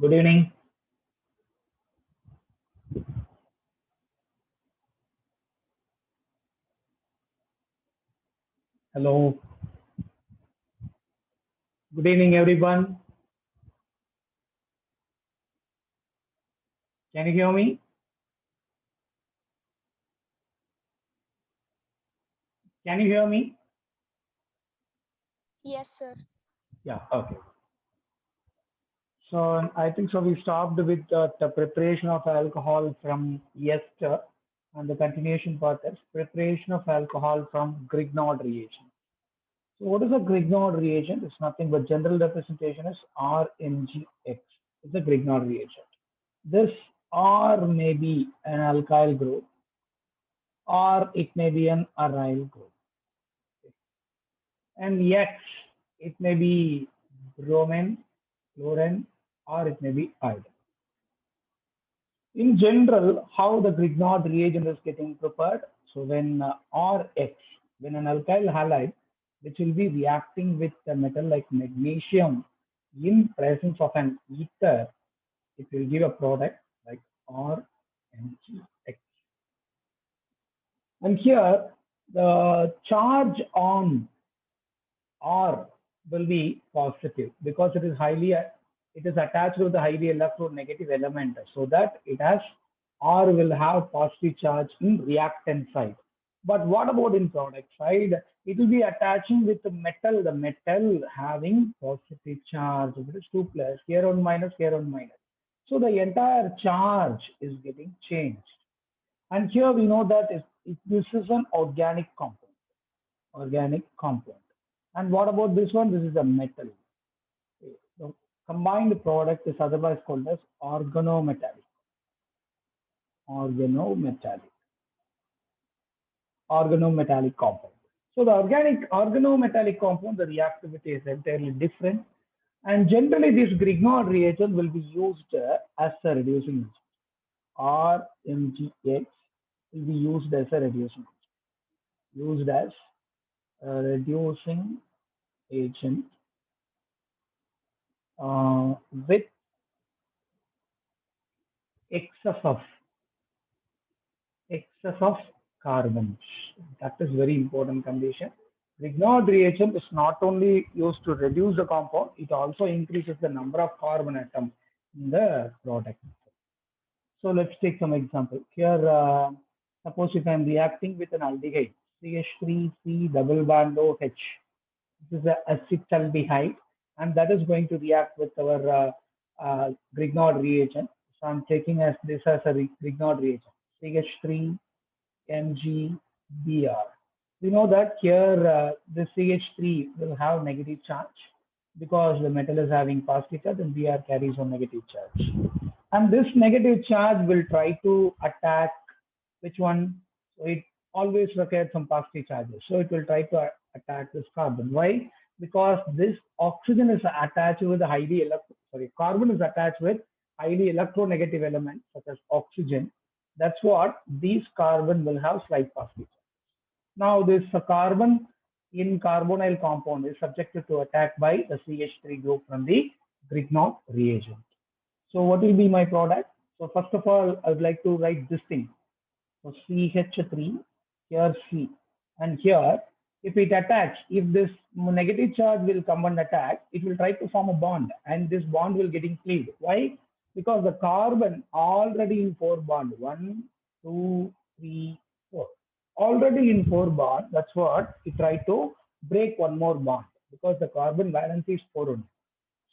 Good evening. Hello. Good evening, everyone. Can you hear me? Can you hear me? Yes, sir. Yeah. Okay. So I think so. We stopped with the preparation of alcohol from ester, and the continuation part is preparation of alcohol from Grignard reagent. So what is a Grignard reagent? It's nothing but general representation is RMgX. It's a Grignard reagent. This R may be an alkyl group or it may be an aryl group. And X, it may be bromine, chlorine, or it may be iodine. In general, how the Grignard reagent is getting prepared. So when Rx, when an alkyl halide, which will be reacting with a metal like magnesium in presence of an ether, it will give a product like RMgX. And here, the charge on R will be positive because it is attached with the highly electronegative element, so that it has R will have positive charge in reactant side. But what about in product side? It will be attaching with the metal having positive charge. It is 2 plus, here on minus, here on minus. So the entire charge is getting changed. And here we know that this is an organic compound. Organic compound. And what about this one? This is a metal. The combined product is otherwise called as organometallic. Organometallic. Organometallic compound. So the organic organometallic compound, the reactivity is entirely different. And generally, this Grignard reagent will be used as a reducing agent. RMgX will be used as a reducing agent. Used as a reducing agent with excess of excess of carbons. That is very important condition. Grignard reagent is not only used to reduce the compound, it also increases the number of carbon atoms in the product. So let's take some example. Here, suppose if I'm reacting with an aldehyde, CH3C double bond OH. This is a acetaldehyde, and that is going to react with our Grignard reagent. So I'm taking as this as a Grignard reagent, CH3 MgBr. We know that here the CH3 will have negative charge because the metal is having positive charge and Br carries on negative charge. And this negative charge will try to attack which one? So it always requires some positive charges. So it will try to attack this carbon. Why? Because this oxygen is attached with a carbon is attached with highly electronegative elements such as oxygen. That's what these carbon will have slight positive charge. Now this carbon in carbonyl compound is subjected to attack by the CH3 group from the Grignard reagent. So what will be my product? So first of all, I would like to write this thing. So CH3, here C, and here if it attach, if this negative charge will come and attack, it will try to form a bond, and this bond will getting cleaved. Why? Because the carbon already in 4 bond, 1, 2, 3, 4, already in 4 bond. That's what it try to break one more bond because the carbon valence is 4 only.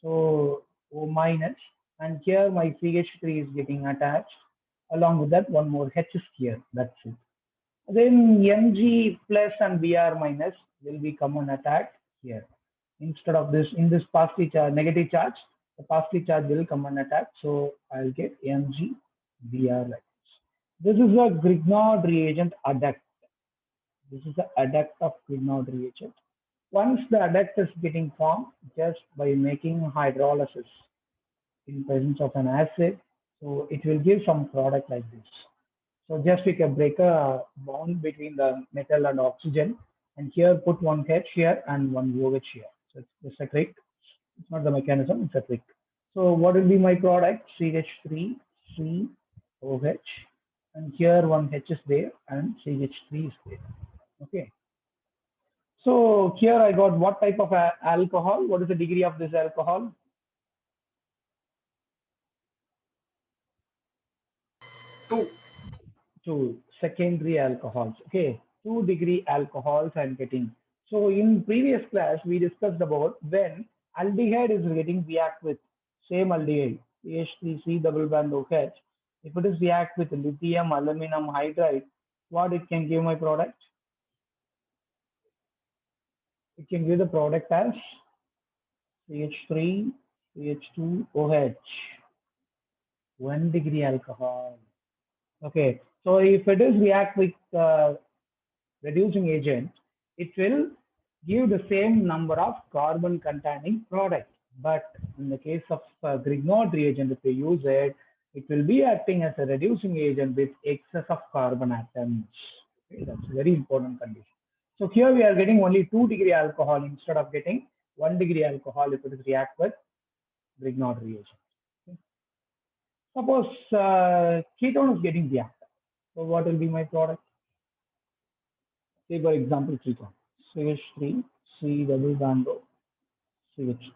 So O minus, and here my CH3 is getting attached. Along with that, one more H is here. That's it. Then Mg plus and Br minus will be common attack here. Instead of this, in this positive charge, negative charge, the positive charge will come and attack. So I'll get Mg Br like this. This is a Grignard reagent adduct. This is the adduct of Grignard reagent. Once the adduct is getting formed just by making hydrolysis in presence of an acid, so it will give some product like this. So just we can break a bond between the metal and oxygen, and here put one H here and one OH here. So it's just a trick. It's not the mechanism, it's a trick. So what will be my product? CH3, COH, and here one H is there and CH3 is there. Okay. So here I got what type of alcohol? What is the degree of this alcohol? 2. Two secondary alcohols. Okay, 2-degree alcohols I'm getting. So in previous class we discussed about when aldehyde is getting react with same aldehyde CH3C double bond OH. If it is react with lithium aluminum hydride, what it can give my product? It can give the product as CH3 CH2OH, 1-degree alcohol. Okay, so if it is react with reducing agent, it will give the same number of carbon containing product. But in the case of Grignard reagent, if you use it, it will be acting as a reducing agent with excess of carbon atoms. Okay, that's a very important condition. So here we are getting only 2-degree alcohol instead of getting 1-degree alcohol if it is react with Grignard reagent. Okay. Suppose ketone is getting reacted. So what will be my product? Say for example ketone. CH3, C double bond O, CH2.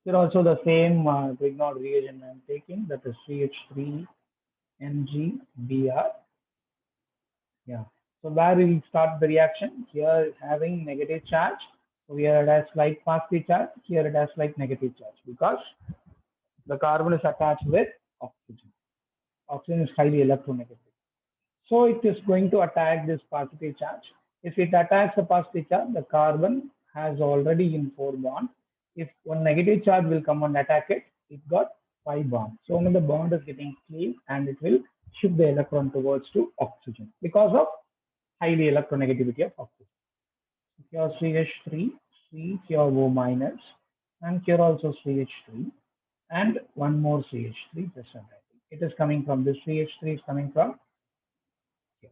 Here also the same Grignard reagent I am taking, that is CH3 MgBr. Yeah. So where we will start the reaction? Here having negative charge. So here it has slight positive charge. Here it has slight negative charge because the carbon is attached with oxygen. Oxygen is highly electronegative. So it is going to attack this positive charge. If it attacks the positive charge, the carbon has already in 4 bonds. If one negative charge will come and attack it, it got 5 bonds. So when the bond is getting cleaved and it will shift the electron towards to oxygen because of highly electronegativity of oxygen. Here CH3, C, here O minus, and here also CH3, and one more CH3, just I'm writing. It is coming from this CH3 is coming from here.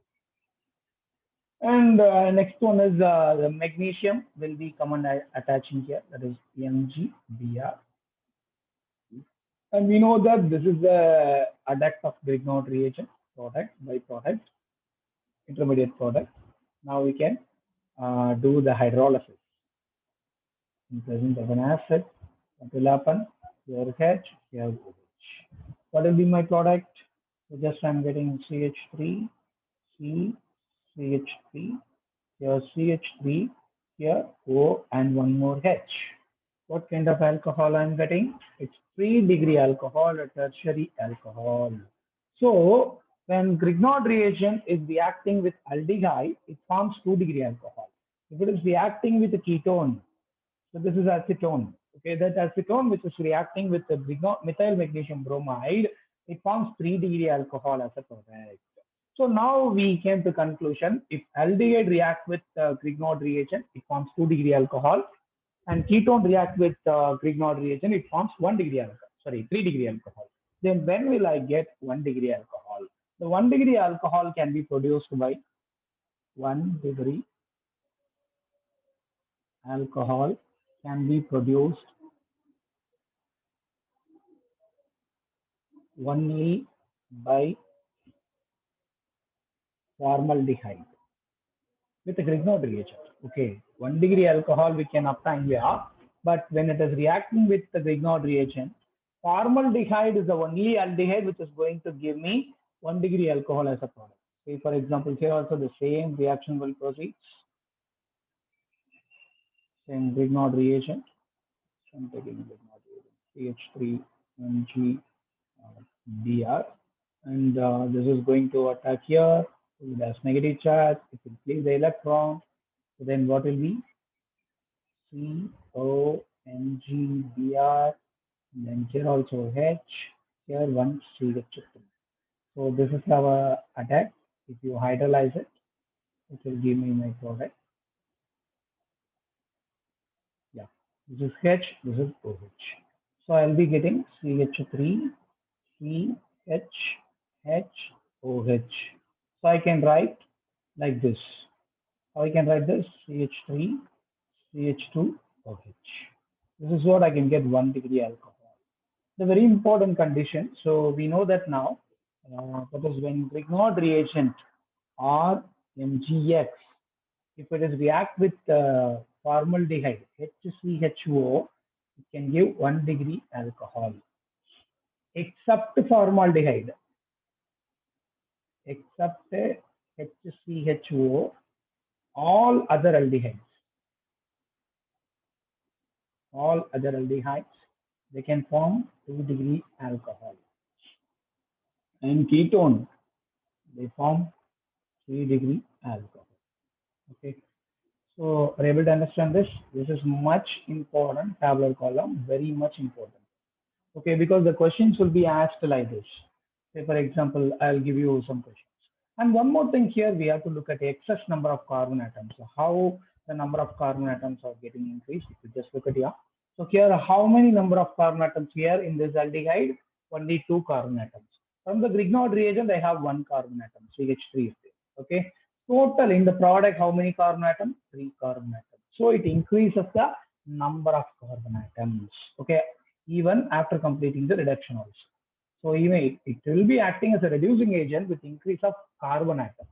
And next one is the magnesium will be common attaching here, that is MgBr. And we know that this is the adduct of Grignard reagent, product, byproduct, intermediate product. Now we can do the hydrolysis. In presence of an acid, what will happen? Here H, here OH. What will be my product? So just I'm getting CH3, C, CH3, here CH3, here O, and one more H. What kind of alcohol I'm getting? It's 3-degree alcohol, a tertiary alcohol. So when Grignard reagent is reacting with aldehyde, it forms 2-degree alcohol. If it is reacting with a ketone, so this is acetone. Okay, that acetone which is reacting with the methyl magnesium bromide, it forms 3-degree alcohol as a product. So now we came to conclusion, if aldehyde react with Grignard reagent, it forms 2-degree alcohol, and ketone react with Grignard reagent, it forms 1-degree alcohol. Sorry, 3-degree alcohol. Then when will I get 1-degree alcohol? The 1-degree alcohol can be produced by 1-degree alcohol can be produced only by formaldehyde with a Grignard reagent. Okay, 1-degree alcohol we can obtain here, but when it is reacting with the Grignard reagent, formaldehyde is the only aldehyde which is going to give me 1-degree alcohol as a product. Say for example, here also the same reaction will proceed. Same Grignard reagent. I'm taking Grignard reagent, CH3 MgBr, and this is going to attack here. It has negative charge. It will cleave the electron. So then what will be? CONGBr, and then here also H, here one CH3. So this is our attack. If you hydrolyze it, it will give me my product. Yeah, this is H, this is OH. So I'll be getting CH3, CH, HOH. So I can write like this. I can write this CH3, CH2, OH. This is what I can get 1-degree alcohol. The very important condition. So we know that now, that is when Grignard reagent or MgX, if it is react with formaldehyde, HCHO, it can give 1 degree alcohol. Except formaldehyde, except HCHO, all other aldehydes, they can form 2 degree alcohol. And ketone, they form 3 degree alcohol. Okay. So are you able to understand this? This is much important tabular column, very much important. Okay, because the questions will be asked like this. Say, for example, I'll give you some questions. And one more thing here, we have to look at the excess number of carbon atoms. So how the number of carbon atoms are getting increased. If you just look at here. So here, how many number of carbon atoms here in this aldehyde? Only 2 carbon atoms. From the Grignard reagent, I have 1 carbon atom, CH3 is there. Okay. Total in the product, how many carbon atoms? 3 carbon atoms. So it increases the number of carbon atoms. Okay. Even after completing the reduction also. So even it will be acting as a reducing agent with increase of carbon atoms.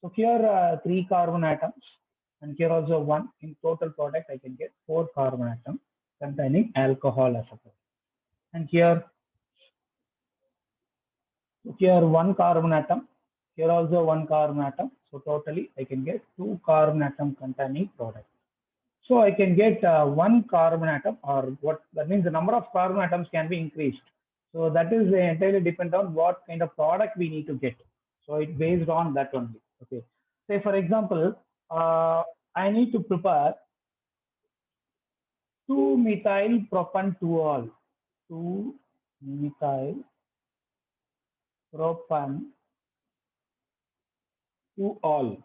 So here 3 carbon atoms and here also 1. In total product I can get 4 carbon atoms containing alcohol as a product. And here 1 carbon atom, here also 1 carbon atom. So totally I can get 2 carbon atom containing product. So I can get 1 carbon atom, or what that means the number of carbon atoms can be increased. So that is entirely depend on what kind of product we need to get. So it's based on that only. Okay. Say for example, I need to prepare 2-methyl propan-2-ol, 2-methyl propan-2-ol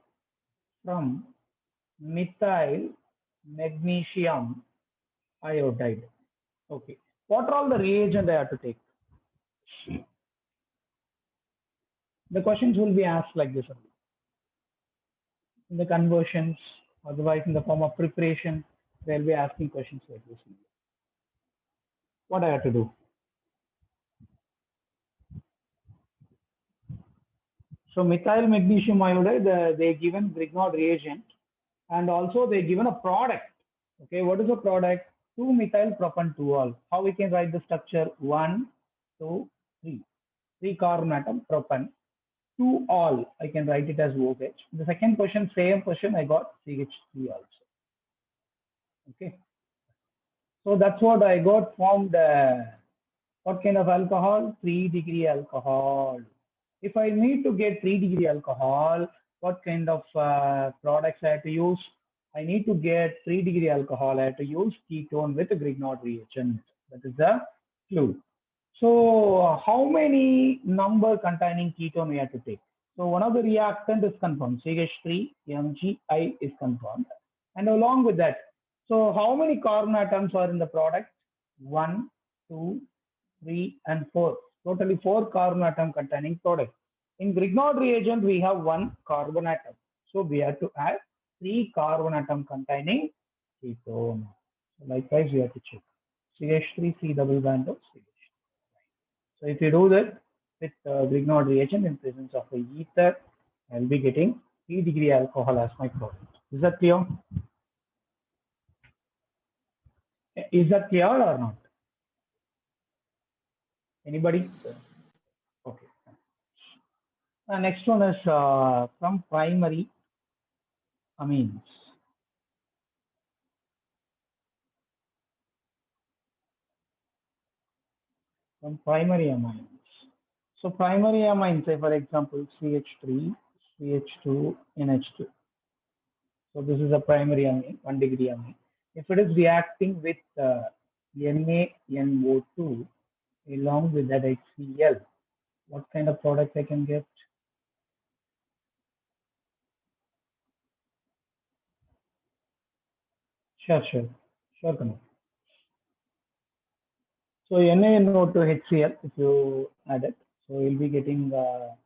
from methyl magnesium iodide. Okay. What are all the reagents I have to take? The questions will be asked like this only. In the conversions, otherwise in the form of preparation, they'll be asking questions like this. What I have to do? So methyl magnesium iodide, they given Grignard reagent, and also they given a product. Okay, what is the product? 2-methyl propan-2-ol. How we can write the structure? 1, 2, 3. 3 carbon atom propan. 2-ol, I can write it as OH. The second question, same question, I got CH3 also. Okay. So that's what I got formed. What kind of alcohol? 3 degree alcohol. If I need to get 3 degree alcohol, what kind of products I have to use? I need to get 3 degree alcohol. I have to use ketone with a Grignard reagent. That is the clue. So how many number containing ketone we have to take? So one of the reactant is confirmed. CH3 MgI is confirmed. And along with that, so how many carbon atoms are in the product? 1, 2, 3, and 4. Totally 4 carbon atom containing product. In Grignard reagent, we have 1 carbon atom. So we have to add 3 carbon atom containing ketone. So likewise, we have to check. CH3 C double bond of CH. So if you do that with Grignard reagent in presence of the ether, I'll be getting 3 degree alcohol as my product. Is that clear? Is that clear or not? Anybody? Sir. Okay. Next one is from primary amines. From primary amines. So primary amines, say for example, CH3, CH2, NH2. So this is a primary amine, 1 degree amine. If it is reacting with NaNO2 along with that HCl, what kind of product I can get? Sure, Kamal. So NaNO2 HCl, if you add it, so you'll be getting a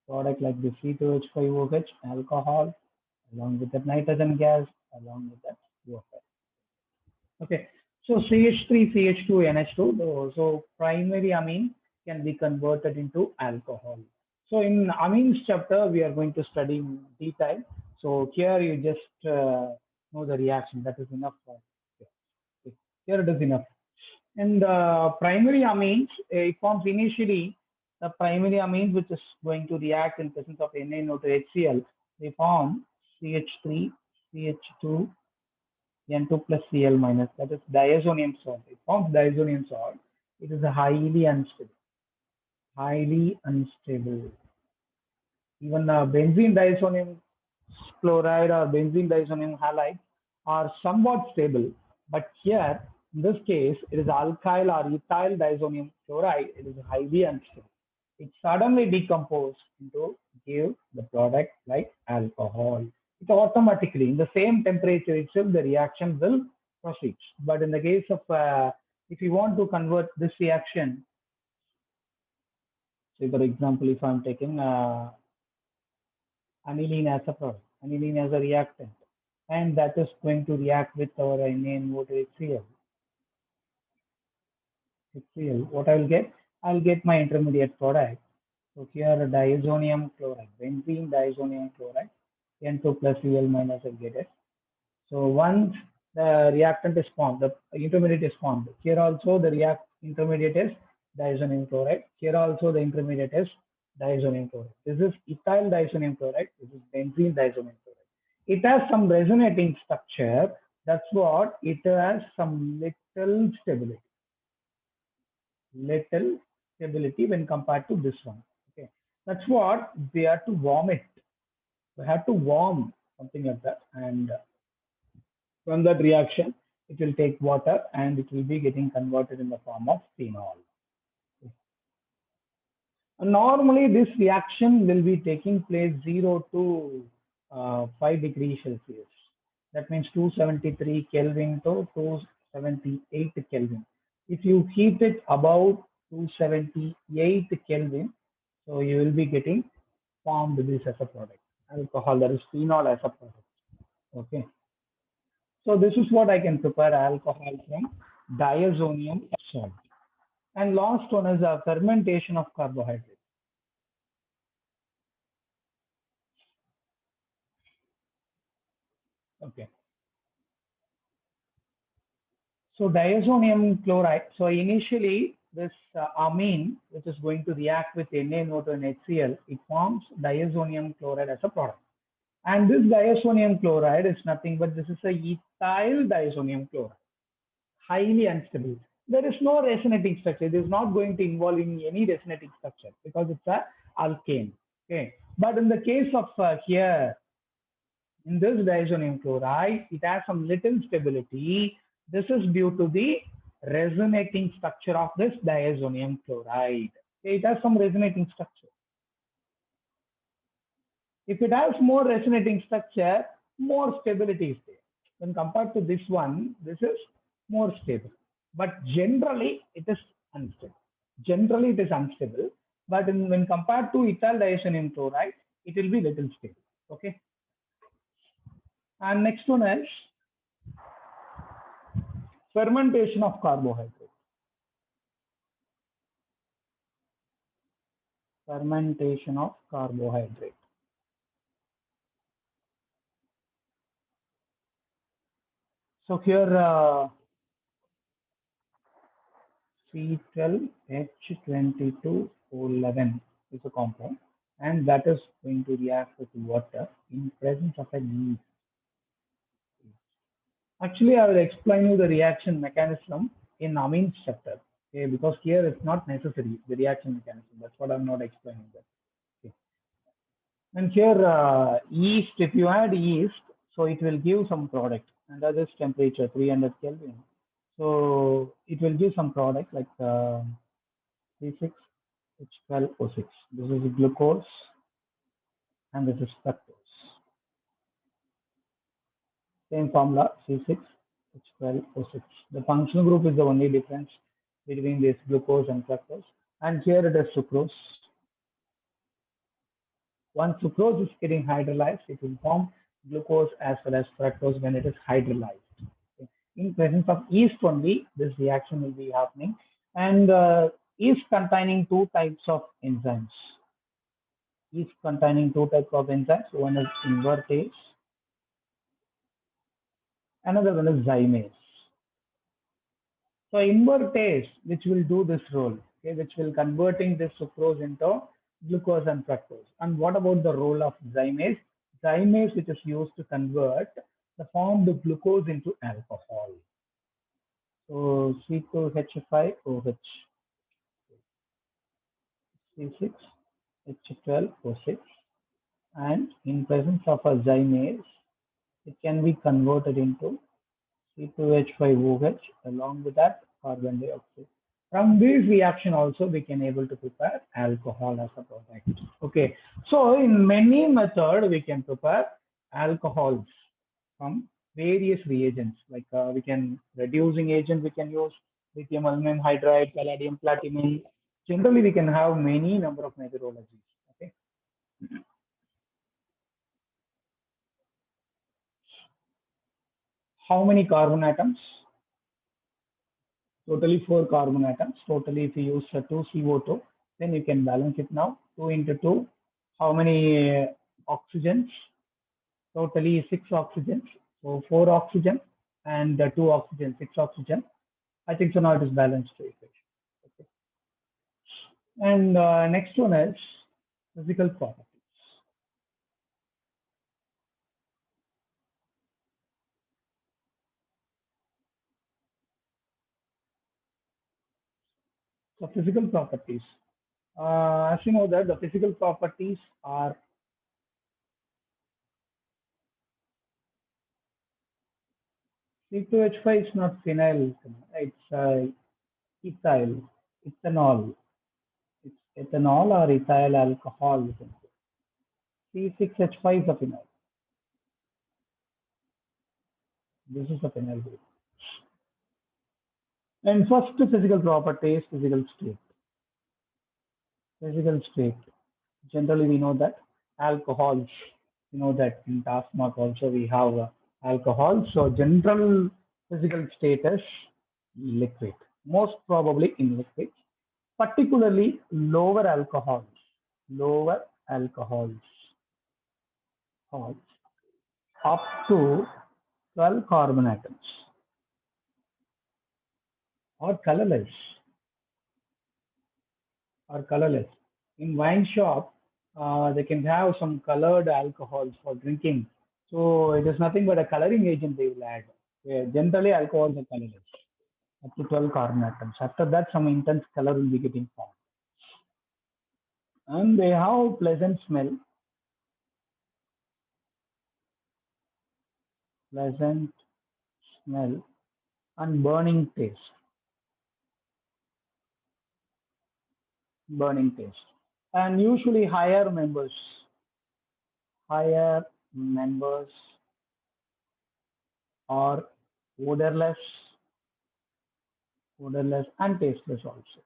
product like the C2H5OH, alcohol, along with that nitrogen gas, along with that water. Okay, So CH3, CH2, NH2. So primary amine can be converted into alcohol. So in amines chapter, we are going to study in detail. So here you just know the reaction. That is enough. Okay. Here it is enough. And primary amines, it forms initially the primary amines which is going to react in presence of NaNO to HCl. They form CH3, CH2, N2 plus Cl minus. That is diazonium salt. It forms diazonium salt. It is a highly unstable. Highly unstable. Even benzene diazonium chloride or benzene diazonium halide are somewhat stable, but here in this case it is alkyl or ethyl diazonium chloride. It is highly unstable. It suddenly decomposes into give the product like alcohol. It automatically in the same temperature itself the reaction will proceed. But in the case of if you want to convert this reaction, say for example, if I'm taking aniline as a product, aniline as a reactant, and that is going to react with our NaNO to HCl. HCl, what I will get? I'll get my intermediate product. So here diazonium chloride, benzene diazonium chloride, N2 plus Cl minus, I'll get it. So once the reactant is formed, the intermediate is formed. Here also the intermediate is diazonium chloride. Here also the intermediate is diazonium chloride. This is ethyl diazonium chloride. This is benzene diazonium chloride. It has some resonating structure. That's what it has some little stability. Little stability when compared to this one. Okay, that's what we have to warm it. We have to warm something like that, and from that reaction, it will take water and it will be getting converted in the form of phenol. And normally, this reaction will be taking place 0 to 5 degrees Celsius. That means 273 Kelvin to 278 Kelvin. If you heat it above 278 Kelvin, so you will be getting formed this as a product. Alcohol, that is phenol as a product. Okay. So this is what I can prepare alcohol from diazonium salt. And last one is a fermentation of carbohydrates. Okay. So diazonium chloride. So initially this amine, which is going to react with NaNO2 and HCl, it forms diazonium chloride as a product. And this diazonium chloride is nothing but this is a ethyl diazonium chloride, highly unstable. There is no resonating structure. It is not going to involve in any resonating structure because it's a alkane. Okay. But in the case of here, in this diazonium chloride, it has some little stability. This is due to the resonating structure of this diazonium chloride. Okay, it has some resonating structure. If it has more resonating structure, more stability is there. When compared to this one, this is more stable. But generally, it is unstable. Generally, it is unstable. But when compared to ethyl diazonium chloride, it will be little stable. Okay. And next one is fermentation of carbohydrate. Fermentation of carbohydrate. So here C12H22O11 is a compound, and that is going to react with water in presence of a yeast. Actually, I will explain you the reaction mechanism in amines chapter. Okay, because here it's not necessary the reaction mechanism. That's what I'm not explaining that. Okay. And here yeast, if you add yeast, so it will give some product under this temperature 300 Kelvin. So it will give some product like C6H12O6. This is glucose and this is fructose. Same formula C6H12O6. The functional group is the only difference between this glucose and fructose. And here it is sucrose. Once sucrose is getting hydrolyzed, it will form glucose as well as fructose when it is hydrolyzed. Okay. in presence of yeast only, this reaction will be happening. And yeast containing two types of enzymes. Yeast containing two types of enzymes. One is invertase, another one is zymase. So invertase, which will do this role, okay, which will converting this sucrose into glucose and fructose. And what about the role of zymase? Zymase, which is used to convert the formed glucose into alcohol. So C2H5OH, C6H12O6, and in presence of a zymase, it can be converted into C2H5OH along with that carbon dioxide. From this reaction also we can able to prepare alcohol as a product. Okay, so in many methods we can prepare alcohols from various reagents, like we can reducing agent, we can use lithium aluminum hydride, palladium platinum. Generally we can have many number of methodologies. Okay, how many carbon atoms? Totally 4 carbon atoms. Totally, if you use 2 CO2, then you can balance it now. 2 into 2, how many oxygens? Totally 6 oxygens. So 4 oxygen and 2 oxygen, 6 oxygen. I think so now it is balanced equation. Okay. And next one is physical properties. So physical properties. As you know that the physical properties are C2H5 is not phenyl, it's ethyl, ethanol. It's ethanol or ethyl alcohol. You can say. C6H5 is a phenyl. This is a phenyl group. And first physical property is physical state. Physical state. Generally, we know that alcohols. You know that in task mark also we have alcohol. So general physical state is liquid. Most probably in liquid. Particularly lower alcohols. Lower alcohols. Up to 12 carbon atoms or colorless in wine shop. They can have some colored alcohols for drinking, so it is nothing but a coloring agent they will add. Yeah, generally alcohols are colorless up to 12 carbon atoms. After that some intense color will be getting formed, and they have pleasant smell, pleasant smell and burning taste, and usually higher members are odorless, and tasteless also.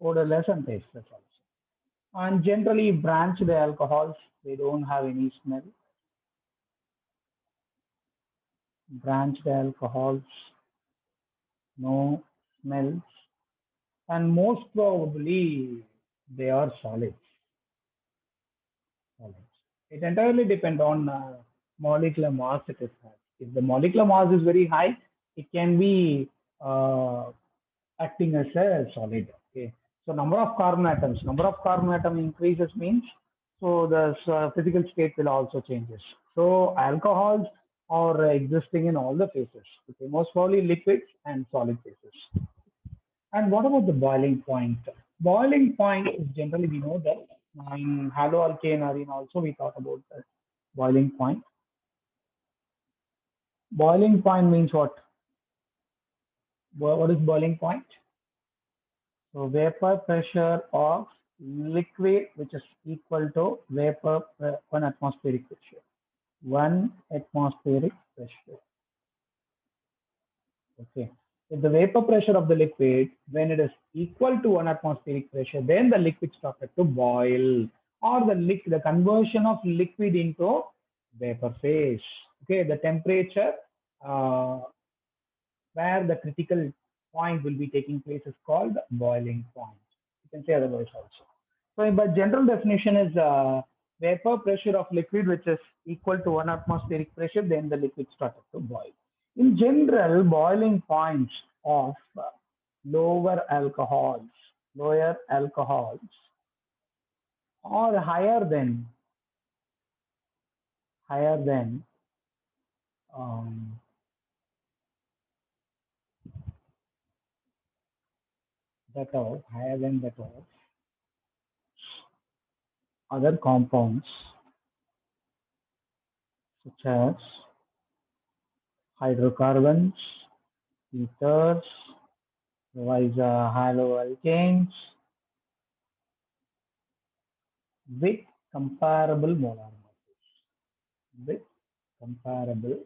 Odorless and tasteless also. And generally branched alcohols, they don't have any smell. Branched alcohols, no smells, and most probably they are solids. Solids. It entirely depends on molecular mass it is has. If the molecular mass is very high, it can be acting as a solid. Okay. So number of carbon atom increases means so the physical state will also changes. So alcohols are existing in all the phases. Okay, most probably liquids and solid phases. And what about the boiling point? Boiling point is generally we know that in haloalkane arena also we talk about the boiling point. Boiling point means what? What is boiling point? So vapor pressure of liquid, which is equal to vapor 1 atmospheric pressure. 1 atmospheric pressure. Okay. If the vapor pressure of the liquid, when it is equal to 1 atmospheric pressure, then the liquid started to boil, or the conversion of liquid into vapor phase. Okay, the temperature uh, where the critical point will be taking place is called boiling point. You can say otherwise also. So, but general definition is vapor pressure of liquid which is equal to 1 atmospheric pressure, then the liquid started to boil. In general, boiling points of lower alcohols, lower alcohols, or higher than um, that of other compounds such as hydrocarbons, ethers, otherwise haloalkanes with comparable molar masses. With comparable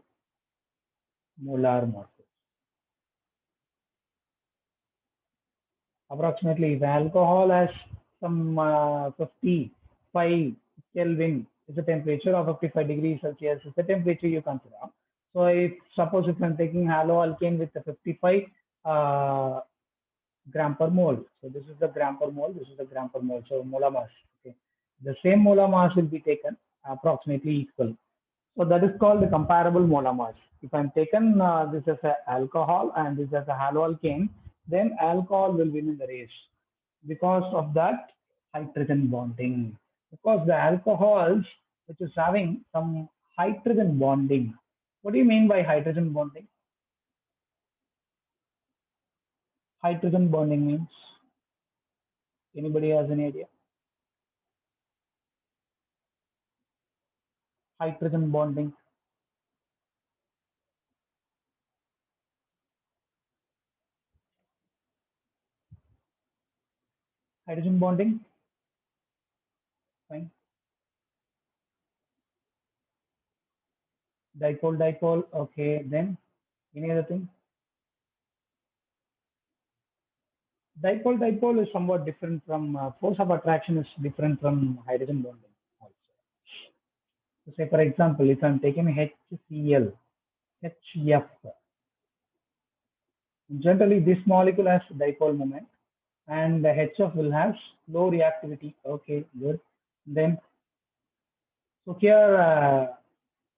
molar masses. Approximately, if alcohol has some 55 Kelvin is the temperature of 55 degrees Celsius is the temperature you consider. So if suppose if I'm taking haloalkane with the 55 uh, gram per mole. So this is the gram per mole, this is the gram per mole. So molar mass. Okay. The same molar mass will be taken approximately equal. So that is called the comparable molar mass. If I'm taken this as a alcohol and this as a haloalkane, then alcohol will win in the race because of that hydrogen bonding. Because the alcohols which is having some hydrogen bonding. What do you mean by hydrogen bonding? Hydrogen bonding means anybody has any idea? Hydrogen bonding. Hydrogen bonding. Fine. Dipole, dipole. Okay. Then any other thing? Dipole, dipole is somewhat different from force of attraction is different from hydrogen bonding also. So say for example, if I'm taking HCl, HF, generally this molecule has dipole moment and the HF will have low reactivity. Okay, good. Then so here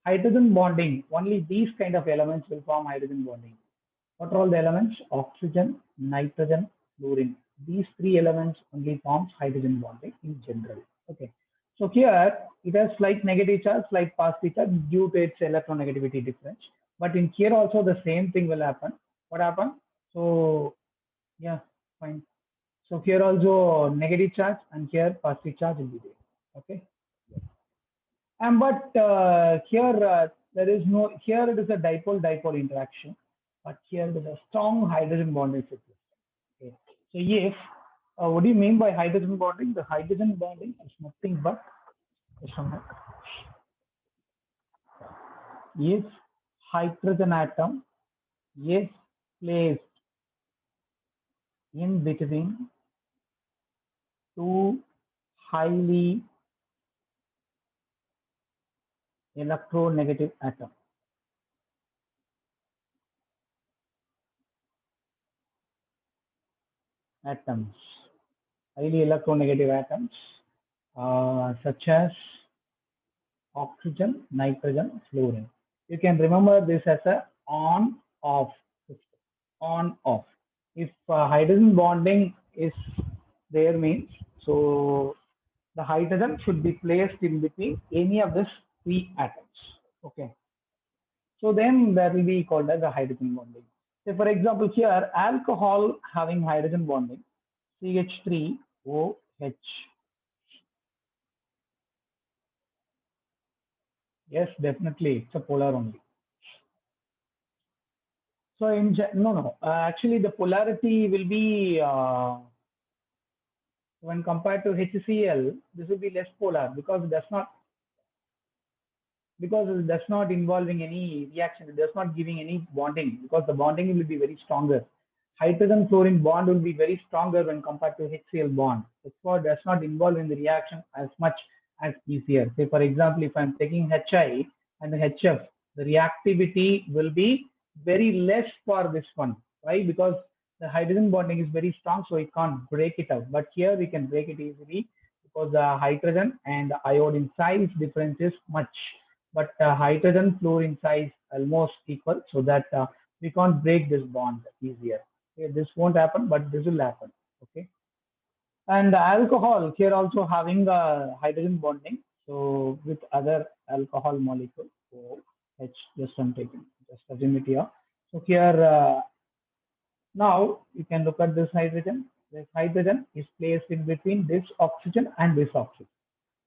hydrogen bonding, only these kind of elements will form hydrogen bonding. What are all the elements? Oxygen, nitrogen, fluorine. These three elements only forms hydrogen bonding in general. Okay. So here it has slight negative charge, slight positive charge due to its electronegativity difference. But in here also the same thing will happen. What happened? So yeah, fine. So here also negative charge and here positive charge will be there. Okay. But here there is no, here it is a dipole-dipole interaction, but here there is a strong hydrogen bonding system. Okay. So if, what do you mean by hydrogen bonding? The hydrogen bonding is nothing but if hydrogen atom is placed in between two highly electronegative atoms, highly electronegative atoms, such as oxygen, nitrogen, fluorine. You can remember this as a on-off system. On-off. If hydrogen bonding is there means, so the hydrogen should be placed in between any of these three atoms. Okay. So then that will be called as a hydrogen bonding. So for example, here alcohol having hydrogen bonding, CH3OH. Yes, definitely, it's a polar only. So no, actually the polarity will be when compared to HCl, this will be less polar because it does not involving any reaction. It does not giving any bonding because the bonding will be very stronger. Hydrogen fluorine bond will be very stronger when compared to HCl bond. Therefore, does not involve in the reaction as much as easier. Say for example, if I'm taking HI and HF, The reactivity will be very less for this one, right? Because the hydrogen bonding is very strong, so it can't break it out. But here we can break it easily because the hydrogen and the iodine size difference is much. But hydrogen fluorine size almost equal, so that we can't break this bond easier. Okay, this won't happen, but this will happen. Okay. And alcohol here also having hydrogen bonding. So with other alcohol molecule, so H just I'm taking just assume it here. So here now you can look at this hydrogen. This hydrogen is placed in between this oxygen and this oxygen.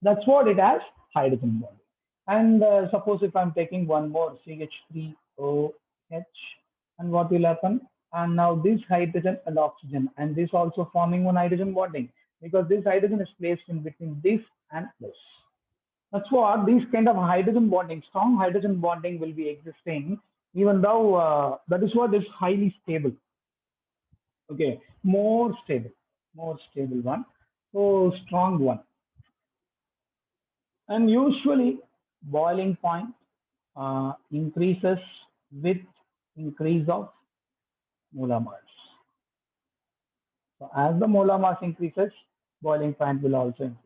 That's what it has, hydrogen bonding. And suppose if I'm taking one more CH3OH, and what will happen? And now this hydrogen and oxygen, and this also forming one hydrogen bonding because this hydrogen is placed in between this and this. That's what these kind of hydrogen bonding, strong hydrogen bonding will be existing, even though that is what is highly stable. Okay, more stable one. So strong one. And usually boiling point increases with increase of molar mass. So as the molar mass increases, boiling point will also increase.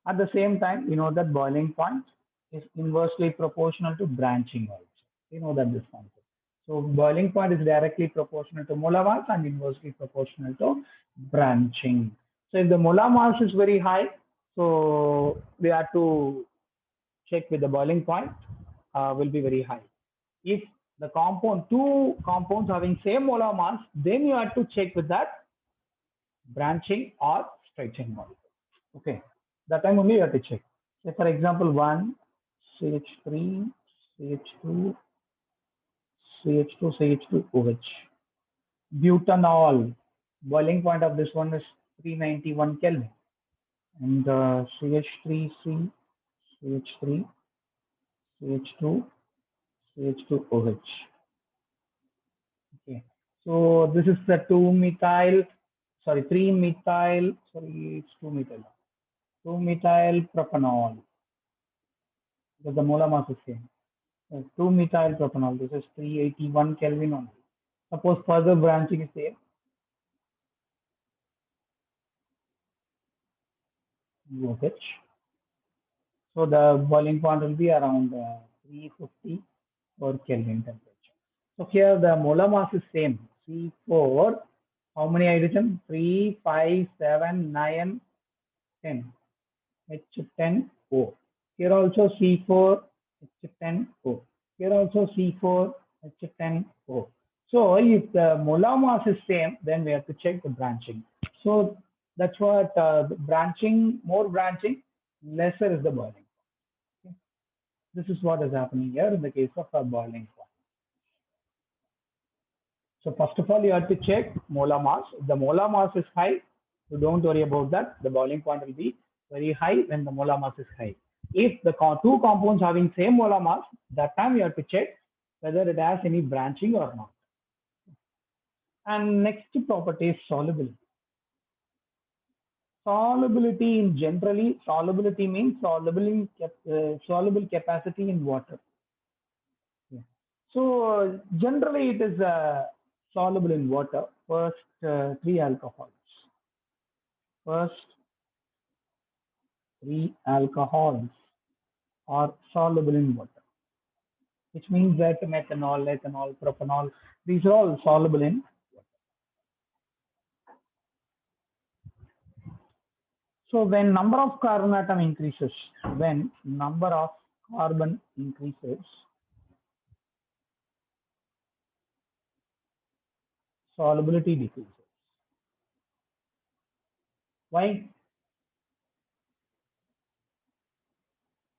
At the same time, you know that boiling point is inversely proportional to branching also. You know that this concept. So boiling point is directly proportional to molar mass and inversely proportional to branching. So if the molar mass is very high, so we have to check with the boiling point will be very high. If the compound, two compounds having same molar mass, then you have to check with that branching or stretching molecule. Okay, that time only you have to check. Say for example, one CH3, CH2, CH2, CH2OH. Butanol, boiling point of this one is 391 Kelvin. And CH3C, CH3, CH2, CH2OH. Okay. So this is the 2-methyl, sorry, 3-methyl, sorry, it's 2-methyl. 2-methyl propanol. Because the molar mass is same. 2-methyl propanol. This is 381 Kelvin only. Suppose further branching is there. OH. So the boiling point will be around 350 per Kelvin temperature. So here the molar mass is same. C4. How many hydrogen? 3, 5, 7, 9, 10. H10O. Here also C4, H10O. Here also C4, H10O. So if the molar mass is same, then we have to check the branching. So that's what branching, more branching, lesser is the boiling point. Okay. This is what is happening here in the case of a boiling point. So first of all, you have to check molar mass. If the molar mass is high, so don't worry about that. The boiling point will be very high when the molar mass is high. If the two compounds having same molar mass, that time you have to check whether it has any branching or not. And next property is solubility. Solubility in generally, solubility means soluble capacity in water. Yeah. So generally it is soluble in water. First three alcohols. First three alcohols are soluble in water, which means that methanol, ethanol, propanol, these are all soluble in water. So when number of carbon atom increases, when number of carbon increases, solubility decreases. Why?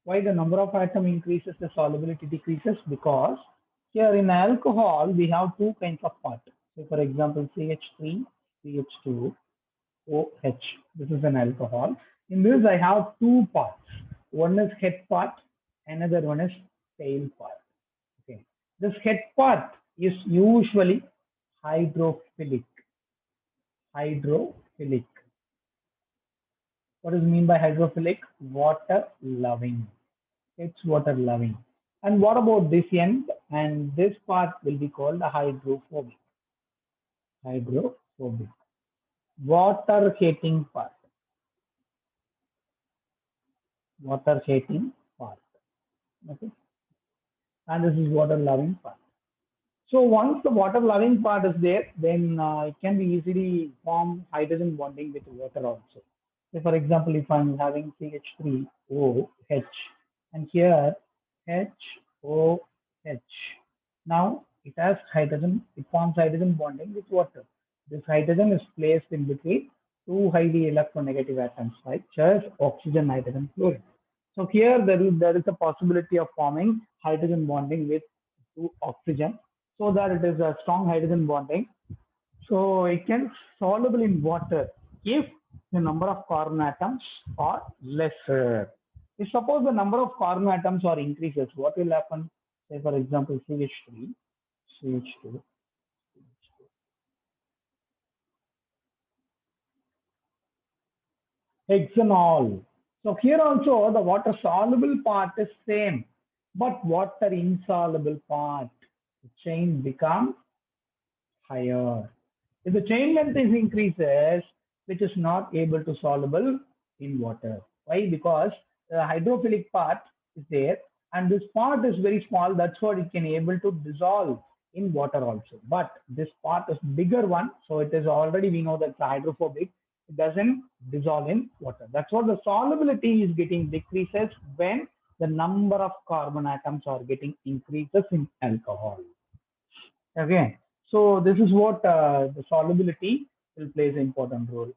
Why the number of atom increases, the solubility decreases? Because here in alcohol, we have two kinds of parts. So for example, CH3, CH2, OH. This is an alcohol. In this, I have two parts. One is head part, another one is tail part. Okay. This head part is usually hydrophilic. Hydrophilic. What does it mean by hydrophilic? Water loving. It's water loving. And what about this end? And this part will be called the hydrophobic. Hydrophobic. Water hating part. Water hating part. Okay. And this is water loving part. So once the water loving part is there, then it can be easily form hydrogen bonding with water also. So for example, if I'm having CH3OH and here HOH, now it has hydrogen, it forms hydrogen bonding with water. This hydrogen is placed in between two highly electronegative atoms, right? Such as oxygen, nitrogen, fluorine. So here there is a possibility of forming hydrogen bonding with two oxygen so that it is a strong hydrogen bonding. So it can soluble in water if the number of carbon atoms are lesser. If suppose the number of carbon atoms are increases, what will happen? Say for example CH3, CH2, hexanol. So here also the water soluble part is same, but water insoluble part, the chain becomes higher. If the chain length is increases, which is not able to soluble in water. Why? Because the hydrophilic part is there and this part is very small. That's what it can able to dissolve in water also. But this part is bigger one. So it is already, we know that hydrophobic. It doesn't dissolve in water. That's what the solubility is getting decreases when the number of carbon atoms are getting increases in alcohol. Okay, so this is what the solubility will play an important role.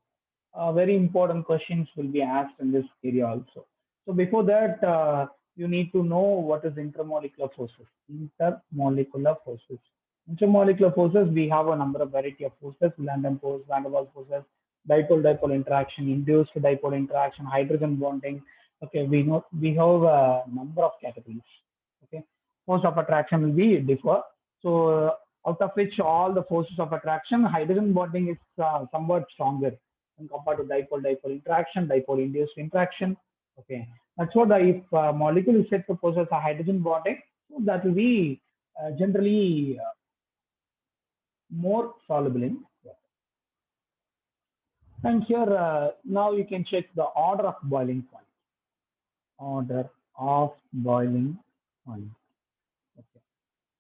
Very important questions will be asked in this area also. So before that, you need to know what is intermolecular forces. Intermolecular forces. Intermolecular forces, we have a number of variety of forces: London force, Van der Waals forces, dipole-dipole interaction, induced dipole interaction, hydrogen bonding. Okay, we know we have a number of categories. Okay, force of attraction will be differ. So out of which all the forces of attraction, hydrogen bonding is somewhat stronger when compared to dipole-dipole interaction, dipole-induced interaction. Okay, that's what if molecule is said to possess a hydrogen bonding, so that will be generally more soluble in water. And here now you can check the order of boiling point. Order of boiling point. Okay.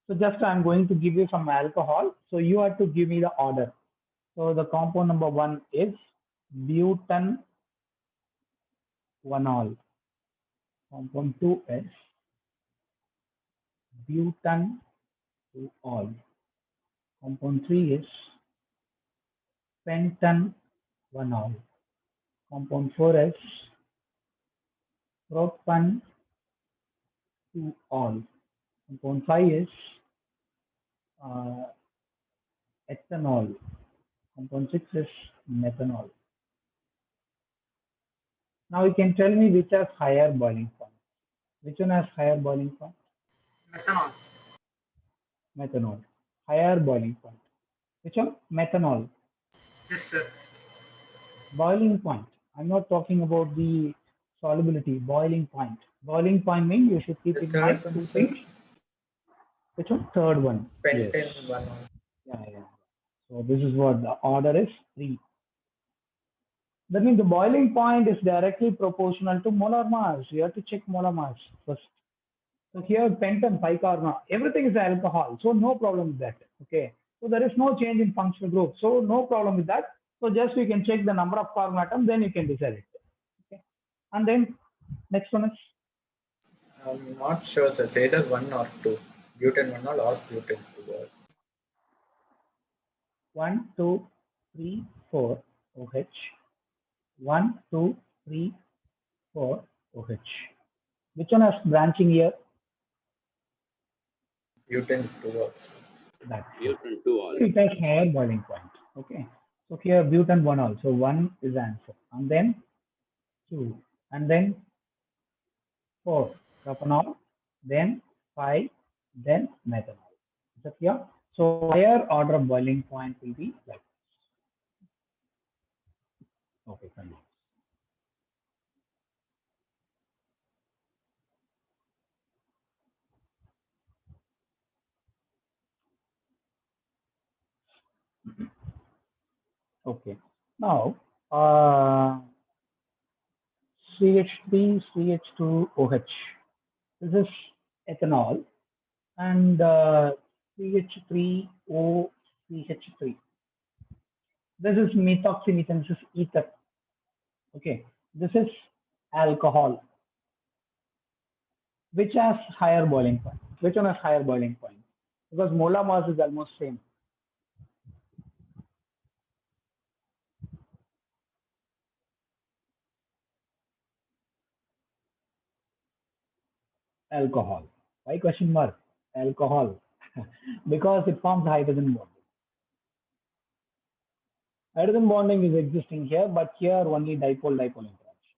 So just I'm going to give you some alcohol. So you have to give me the order. So the compound number one is butanol. Compound two is butanol. Compound three is pentanol. Compound four is propanol. Compound five is uh, ethanol. Compound six is methanol. Now you can tell me which has higher boiling point. Which one has higher boiling point? Methanol. Methanol. Higher boiling point. Which one? Methanol. Yes, sir. Boiling point. I'm not talking about the solubility. Boiling point. Boiling point means you should keep The in mind third one, two sir. things. Which one? Third one. Yes. Pentanol. Yeah, yeah. So this is what the order is three. That means the boiling point is directly proportional to molar mass. You have to check molar mass first. So here pentan, 5 carbon, everything is alcohol. So no problem with that. Okay. So there is no change in functional group. So no problem with that. So just you can check the number of carbon atoms, then you can decide it. Okay. And then next one is I'm not sure, sir. It's either one or two. Butanol or butanol. 1, 2, 3, 4 OH. 1, 2, 3, 4 OH. Which one has branching here? Butanol. That's it. Mutant to all. It has higher boiling point. Okay. So here butan one also. One is answer. And then two. And then four. Propanol. Then five. Then methanol. Is that clear? So higher order of boiling point will be like this. Okay, fine. Okay. Now, CH3, CH2OH. This is ethanol, and CH3O, CH3. This is methoxymethane. This is ether. Okay. This is alcohol. Which has higher boiling point? Which one has higher boiling point? Because molar mass is almost same. Alcohol. Why question mark? Alcohol. Because it forms hydrogen bond. Hydrogen bonding is existing here, but here only dipole-dipole interaction.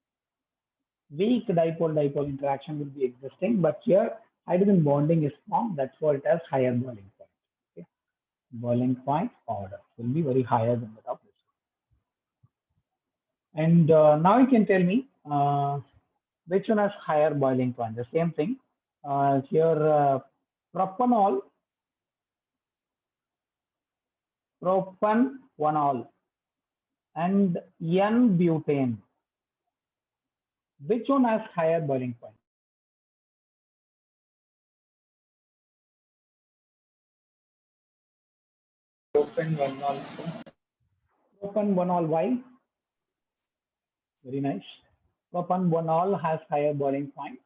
Weak dipole-dipole interaction will be existing, but here hydrogen bonding is formed. That's why it has higher boiling point. Okay. Boiling point order will be very higher than that of this. And now you can tell me which one has higher boiling point. The same thing. Here propanol, propanol, and N-butane. Which one has higher boiling point? Propan 1 also. Propanol, why? Very nice. Propanol has higher boiling point.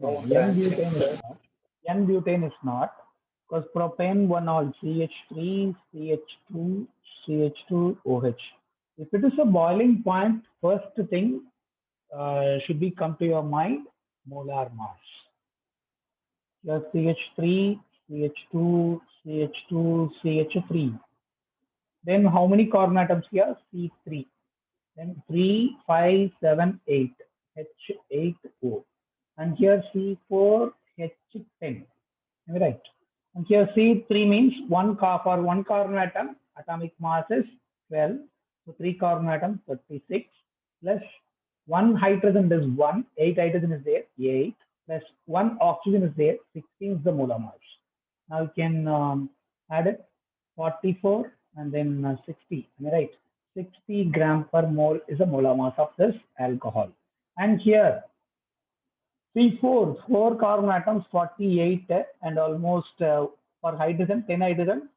No, N-butane is not. N-butane is not, because propanol CH3, CH2, CH2OH. If it is a boiling point, first thing should be come to your mind, molar mass. Here CH3, CH2, CH2, CH3. Then how many carbon atoms here? C3. Then 3, 5, 7, 8. H8O. And here C4, H10. Right. And here C3 means for one carbon atom, atomic mass is 12. So 3 carbon atoms, 36. Plus 1 hydrogen is 1. 8 hydrogen is there, 8. Plus 1 oxygen is there, 16 is the molar mass. Now you can add it, 44 and then 60. Am I right? 60 gram per mole is the molar mass of this alcohol. And here C4, 4 carbon atoms, 48, and almost for hydrogen, 10 hydrogen.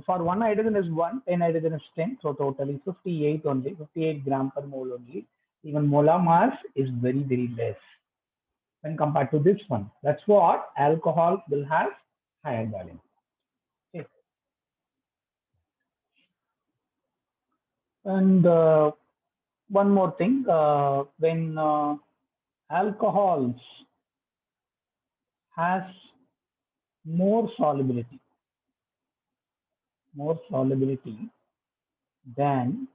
For 1 hydrogen is 1, 10 hydrogen is 10, so totally 58 only, 58 gram per mole only. Even molar mass is very, very less when compared to this one. That's what alcohol will have higher boiling. Okay. And one more thing, when alcohols has more solubility than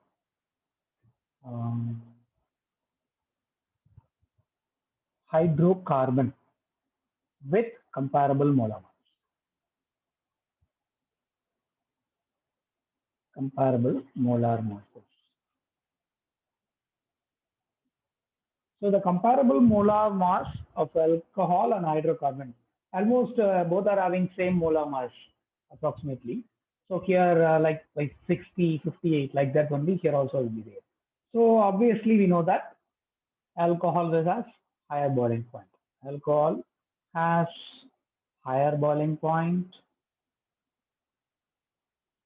hydrocarbon with comparable molar mass. Comparable molar masses. So the comparable molar mass of alcohol and hydrocarbon, almost both are having same molar mass approximately. So here like 60, 58, like that only here also will be there. So obviously we know that alcohol has higher boiling point. Alcohol has higher boiling point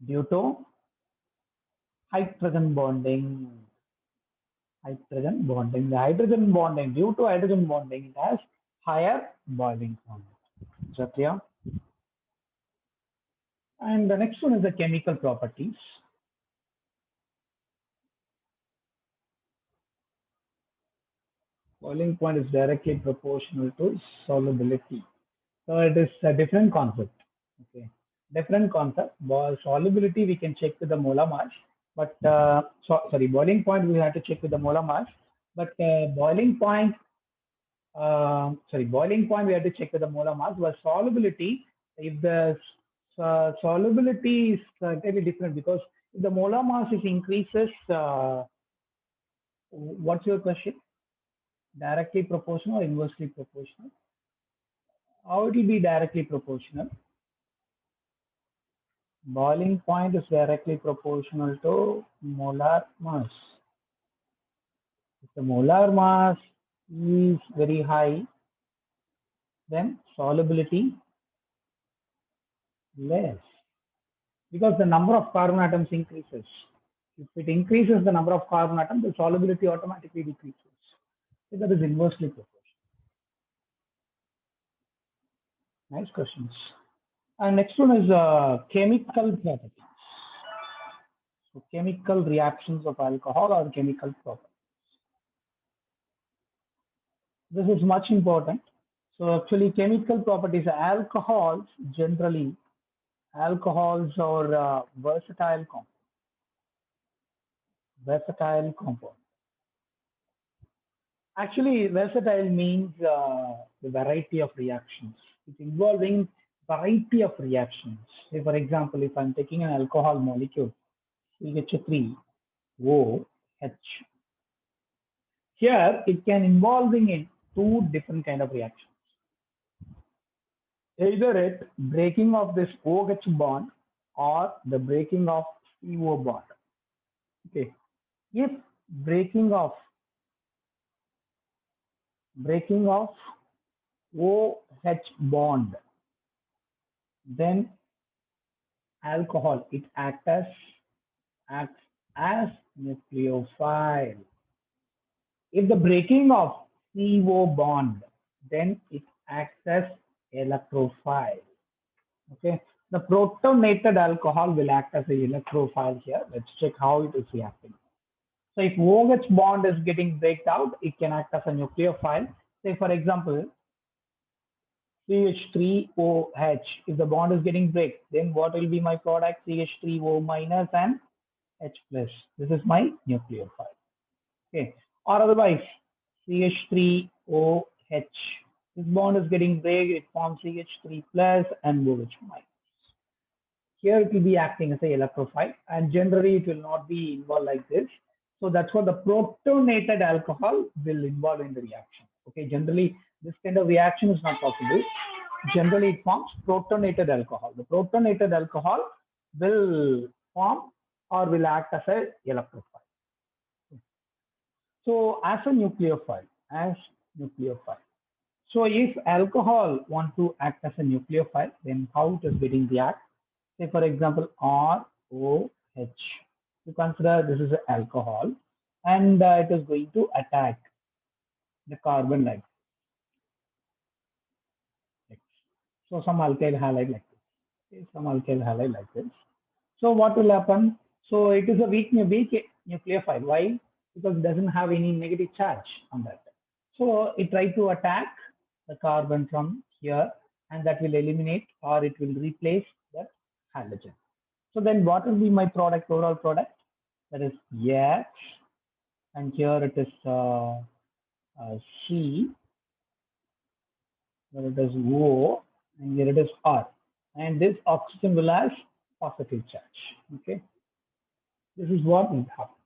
due to hydrogen bonding. Hydrogen bonding. The hydrogen bonding, due to hydrogen bonding, it has higher boiling point. Is that clear? And the next one is the chemical properties. Boiling point is directly proportional to solubility. So it is a different concept. Okay, different concept. Solubility we can check with the molar mass, but boiling point we have to check with the molar mass. But boiling point we have to check with the molar mass. But solubility, if the solubility is slightly different, because if the molar mass is increases, what's your question? Directly proportional or inversely proportional? How it will be directly proportional? Boiling point is directly proportional to molar mass. If the molar mass is very high, then solubility less, because the number of carbon atoms increases. If it increases the number of carbon atoms, the solubility automatically decreases. So that is inversely proportional. Nice questions. And next one is chemical properties. So chemical reactions of alcohol or chemical properties. This is much important. So actually chemical properties, alcohols generally, alcohols are versatile compound. Actually, versatile means the variety of reactions. It's involving variety of reactions. Say, for example, if I'm taking an alcohol molecule, CH3OH, here it can involving in two different kind of reactions. Either it breaking of this OH bond or the breaking of CO bond. Okay, if breaking of OH bond, then alcohol it acts as nucleophile. If the breaking of CO bond, then it acts as electrophile. Okay, the protonated alcohol will act as a electrophile here. Let's check how it is reacting. So if OH bond is getting breaked out, it can act as a nucleophile. Say for example, CH3OH, if the bond is getting break, then what will be my product? CH3O minus and H plus. This is my nucleophile. Okay. Or otherwise, CH3OH. This bond is getting break, it forms CH3 plus and OH minus. Here it will be acting as a electrophile, and generally it will not be involved like this. So that's what the protonated alcohol will involve in the reaction. Okay, generally this kind of reaction is not possible. Generally it forms protonated alcohol. The protonated alcohol will form or will act as a electrophile. So as nucleophile. So if alcohol want to act as a nucleophile, then how it is getting react? Say for example, ROH. You consider this is an alcohol, and it is going to attack the carbon like this. So some alkyl halide like this. Okay, some alkyl halide like this. So what will happen? So it is a weak nucleophile. Why? Because it doesn't have any negative charge on that. So it tries to attack the carbon from here, and that will eliminate or it will replace that halogen. So then what will be my product, overall product? That is H, and here it is C, where it is O, and here it is R. And this oxygen will have positive charge. Okay, this is what will happen.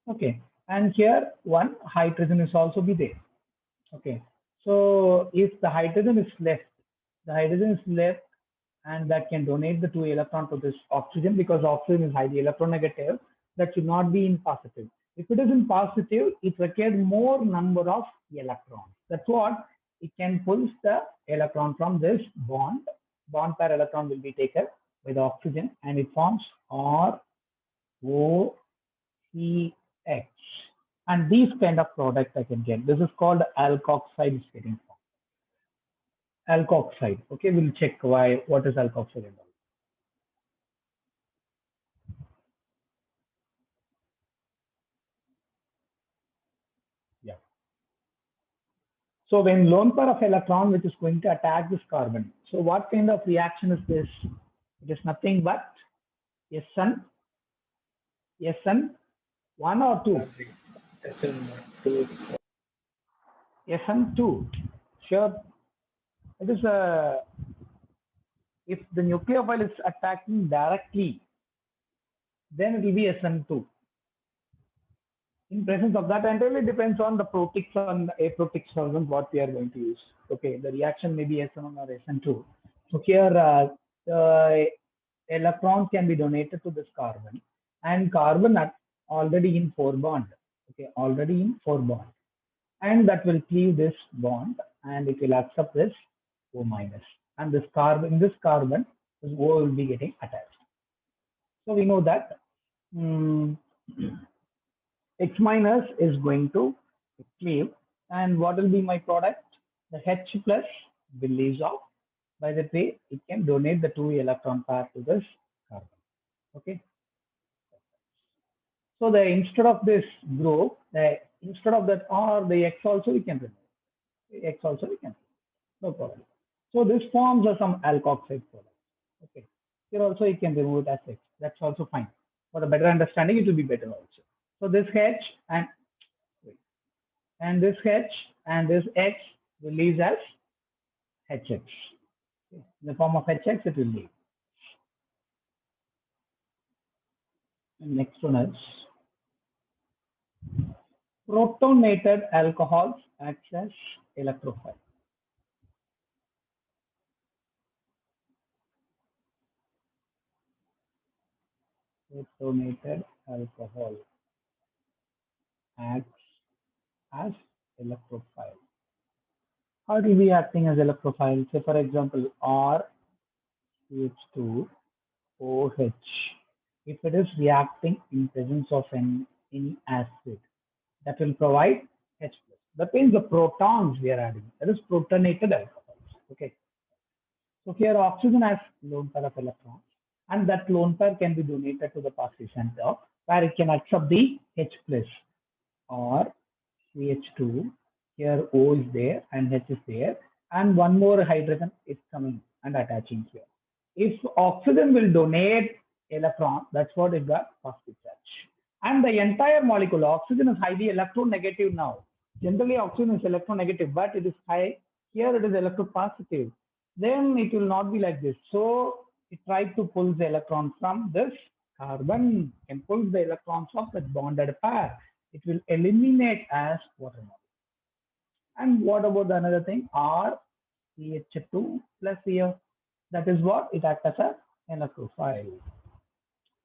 Okay, and here one hydrogen is also be there. Okay, so if the hydrogen is left, and that can donate the 2 electron to this oxygen, because oxygen is highly electronegative, that should not be in positive. If it is in positive, it requires more number of electrons. That's what it can pull the electron from this bond. Bond pair electron will be taken by the oxygen, and it forms ROCH. And these kind of products I can get. This is called alkoxide is getting formed. Alkoxide. Okay, we'll check what is alkoxide and all. Yeah. So when lone pair of electron which is going to attack this carbon. So what kind of reaction is this? It is nothing but SN 1 or 2? SN2. SN2. Sure. It is if the nucleophile is attacking directly, then it will be SN2. In presence of that, entirely depends on the protic and aprotic solvent what we are going to use. Okay, the reaction may be SN1 or SN2. So here electrons can be donated to this carbon, and carbon are already in 4 bond. Okay, already in 4 bond, and that will cleave this bond, and it will accept this O minus, and this carbon, this O will be getting attached. So we know that X minus is going to cleave, and what will be my product? The H plus will leave off. By the way, it can donate the 2 electron pair to this carbon. Okay. So the instead of this group, instead of that R, the X also we can remove. X also we can remove. No problem. So this forms some alkoxide product. Okay. Here also you can remove it as X. That's also fine. For a better understanding, it will be better also. So this H and this H and this X will leave as HX. Okay. In the form of HX, it will leave. And next one is protonated alcohols acts as electrophile. Protonated alcohol acts as electrophile. How it will be acting as electrophile? Say for example, RCH2 OH. If it is reacting in presence of any acid, that will provide H plus. That means the protons we are adding. That is protonated alcohols. Okay. So here oxygen has lone pair of electrons, and that lone pair can be donated to the positive center, where it can accept the H plus or CH2. Here O is there and H is there, and one more hydrogen is coming and attaching here. If oxygen will donate electron, that's what it got positive charge. And the entire molecule, oxygen is highly electronegative now. Generally, oxygen is electronegative, but it is high. Here it is electropositive. Then it will not be like this. So it tried to pull the electron from this carbon and pull the electrons of that bonded pair. It will eliminate as water molecule. And what about the another thing? RCH2 plus here. That is what it acts as an electrophile.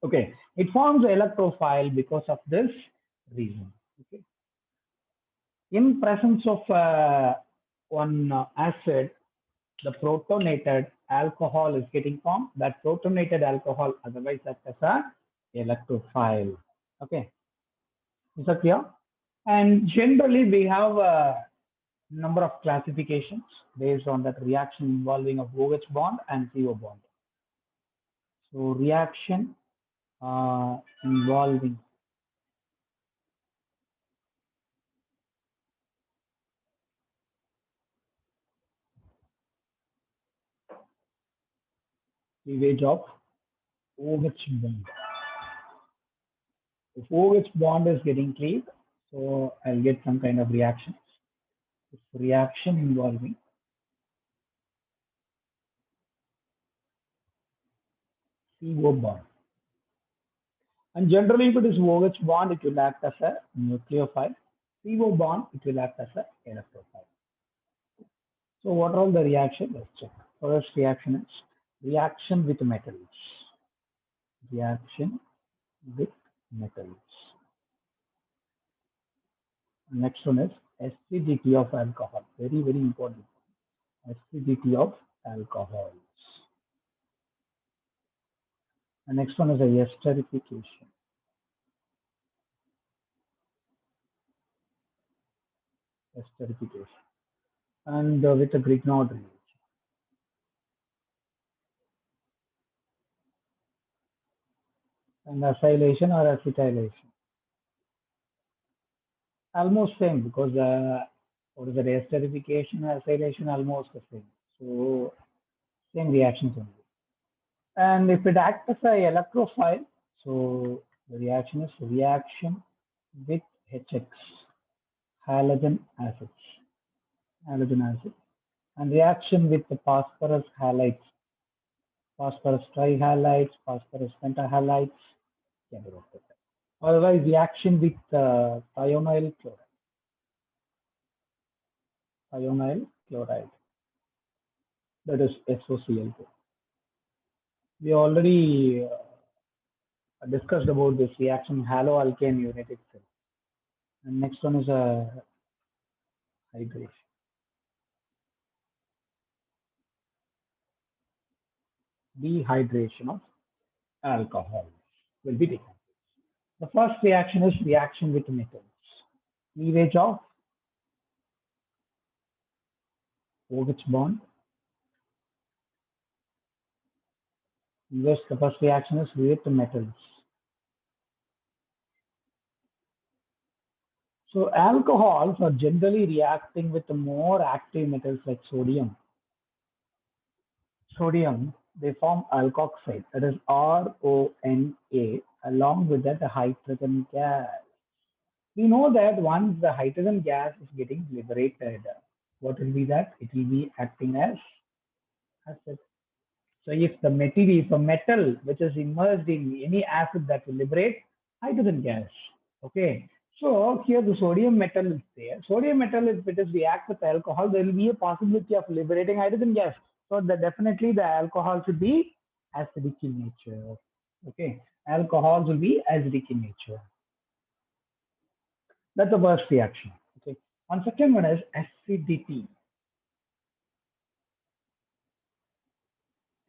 Okay, it forms an electrophile because of this reason. Okay, in presence of one acid, the protonated alcohol is getting formed. That protonated alcohol otherwise acts as a electrophile. Okay, is that clear? And generally, we have a number of classifications based on that reaction involving of OH bond and CO bond. So reaction involving cleavage of OH bond. If OH bond is getting cleaved, so I'll get some kind of reaction. If reaction involving CO bond. And generally, if it is OH bond, it will act as a nucleophile. CO bond, it will act as a electrophile. So what are all the reactions? Let's check. First reaction is reaction with metals. Reaction with metals. Next one is acidity of alcohol. Very, very important. Acidity of alcohols. The next one is a esterification. Esterification. And with a Grignard reaction. And acylation or acetylation. Almost same because what is the esterification, acylation, almost the same. So same reactions only. And if it acts as a electrophile, so the reaction is reaction with HX, halogen acids, and reaction with the phosphorus halides, phosphorus trihalides, phosphorus pentahalides, can be worked out. Otherwise, reaction with thionyl chloride. Thionyl chloride, that is SOCl2. We already discussed about this reaction haloalkane unit itself. And next one is a hydration. Dehydration of alcohol will be taken. The first reaction is reaction with metals. Cleavage of OH bond. Yes, the first reaction is with metals. So alcohols are generally reacting with the more active metals like sodium. Sodium, they form alkoxide, that is RONA, along with that the hydrogen gas. We know that once the hydrogen gas is getting liberated, what will be that? It will be acting as acid. So if the material, if a metal which is immersed in any acid, that will liberate hydrogen gas. Okay. So here the sodium metal is there. Sodium metal, if it is react with alcohol, there will be a possibility of liberating hydrogen gas. So definitely the alcohol should be acidic in nature. Okay. Alcohols will be acidic in nature. That's the first reaction. Okay. On second one is acidity.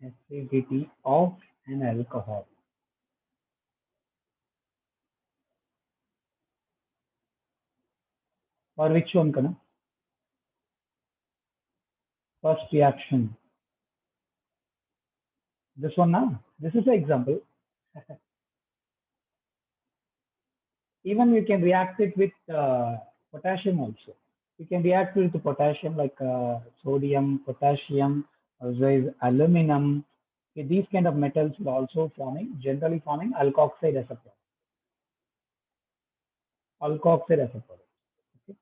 Acidity of an alcohol. For which one, Kana? First reaction. This one now. This is the example. Even we can react it with potassium also. We can react with the potassium like sodium, potassium, as well as aluminum. Okay, these kind of metals will also generally forming alkoxide as a product. Alkoxide as a product. Okay.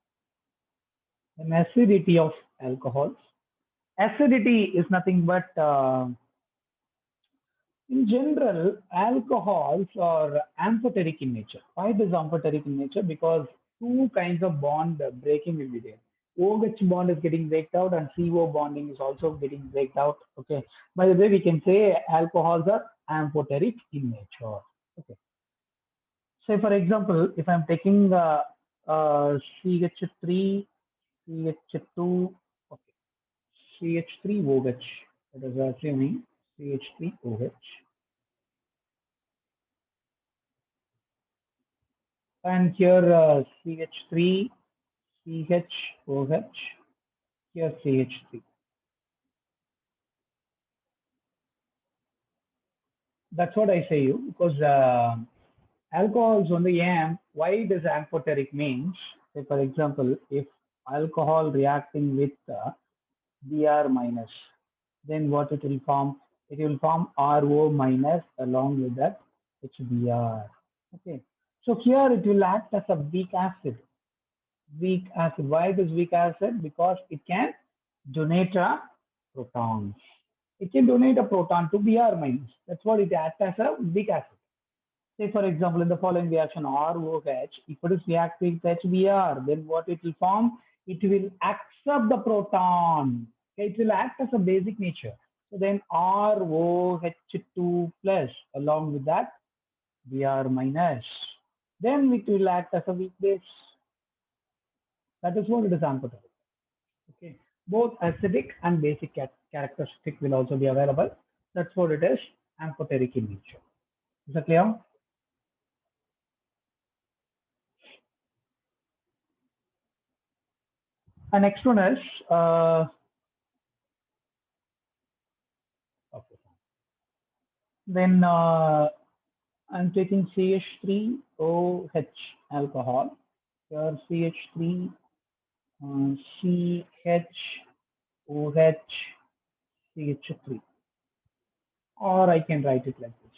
Then acidity of alcohols. Acidity is nothing but in general, alcohols are amphoteric in nature. Why it is amphoteric in nature? Because two kinds of bond breaking will be there. OH bond is getting breaked out and CO bonding is also getting breaked out. Okay. By the way, we can say alcohols are amphoteric in nature. Okay. Say for example, if I'm taking CH3, CH2, okay, CH3OH, that is assuming CH3OH. And here CH3, CHOH, here CH3. That's what I say you because alcohols on the AM, why does amphoteric means? Say for example, if alcohol reacting with Br minus, then what it will form? It will form RO minus along with that HBr. Okay. So here it will act as a weak acid. Weak acid. Why it is weak acid? Because it can donate a proton. It can donate a proton to Br minus. That's what it acts as a weak acid. Say for example, in the following reaction ROH, if it is reacting with HBr, then what it will form? It will accept the proton. Okay, it will act as a basic nature. So then ROH2 plus along with that Br minus. Then it will act as a weak base. That is what it is amphoteric. Okay. Both acidic and basic characteristic will also be available. That's what it is, amphoteric in nature. Is that clear? And next one is okay. Then I'm taking CH3OH alcohol. Here CH3 CHOH CH3, or I can write it like this: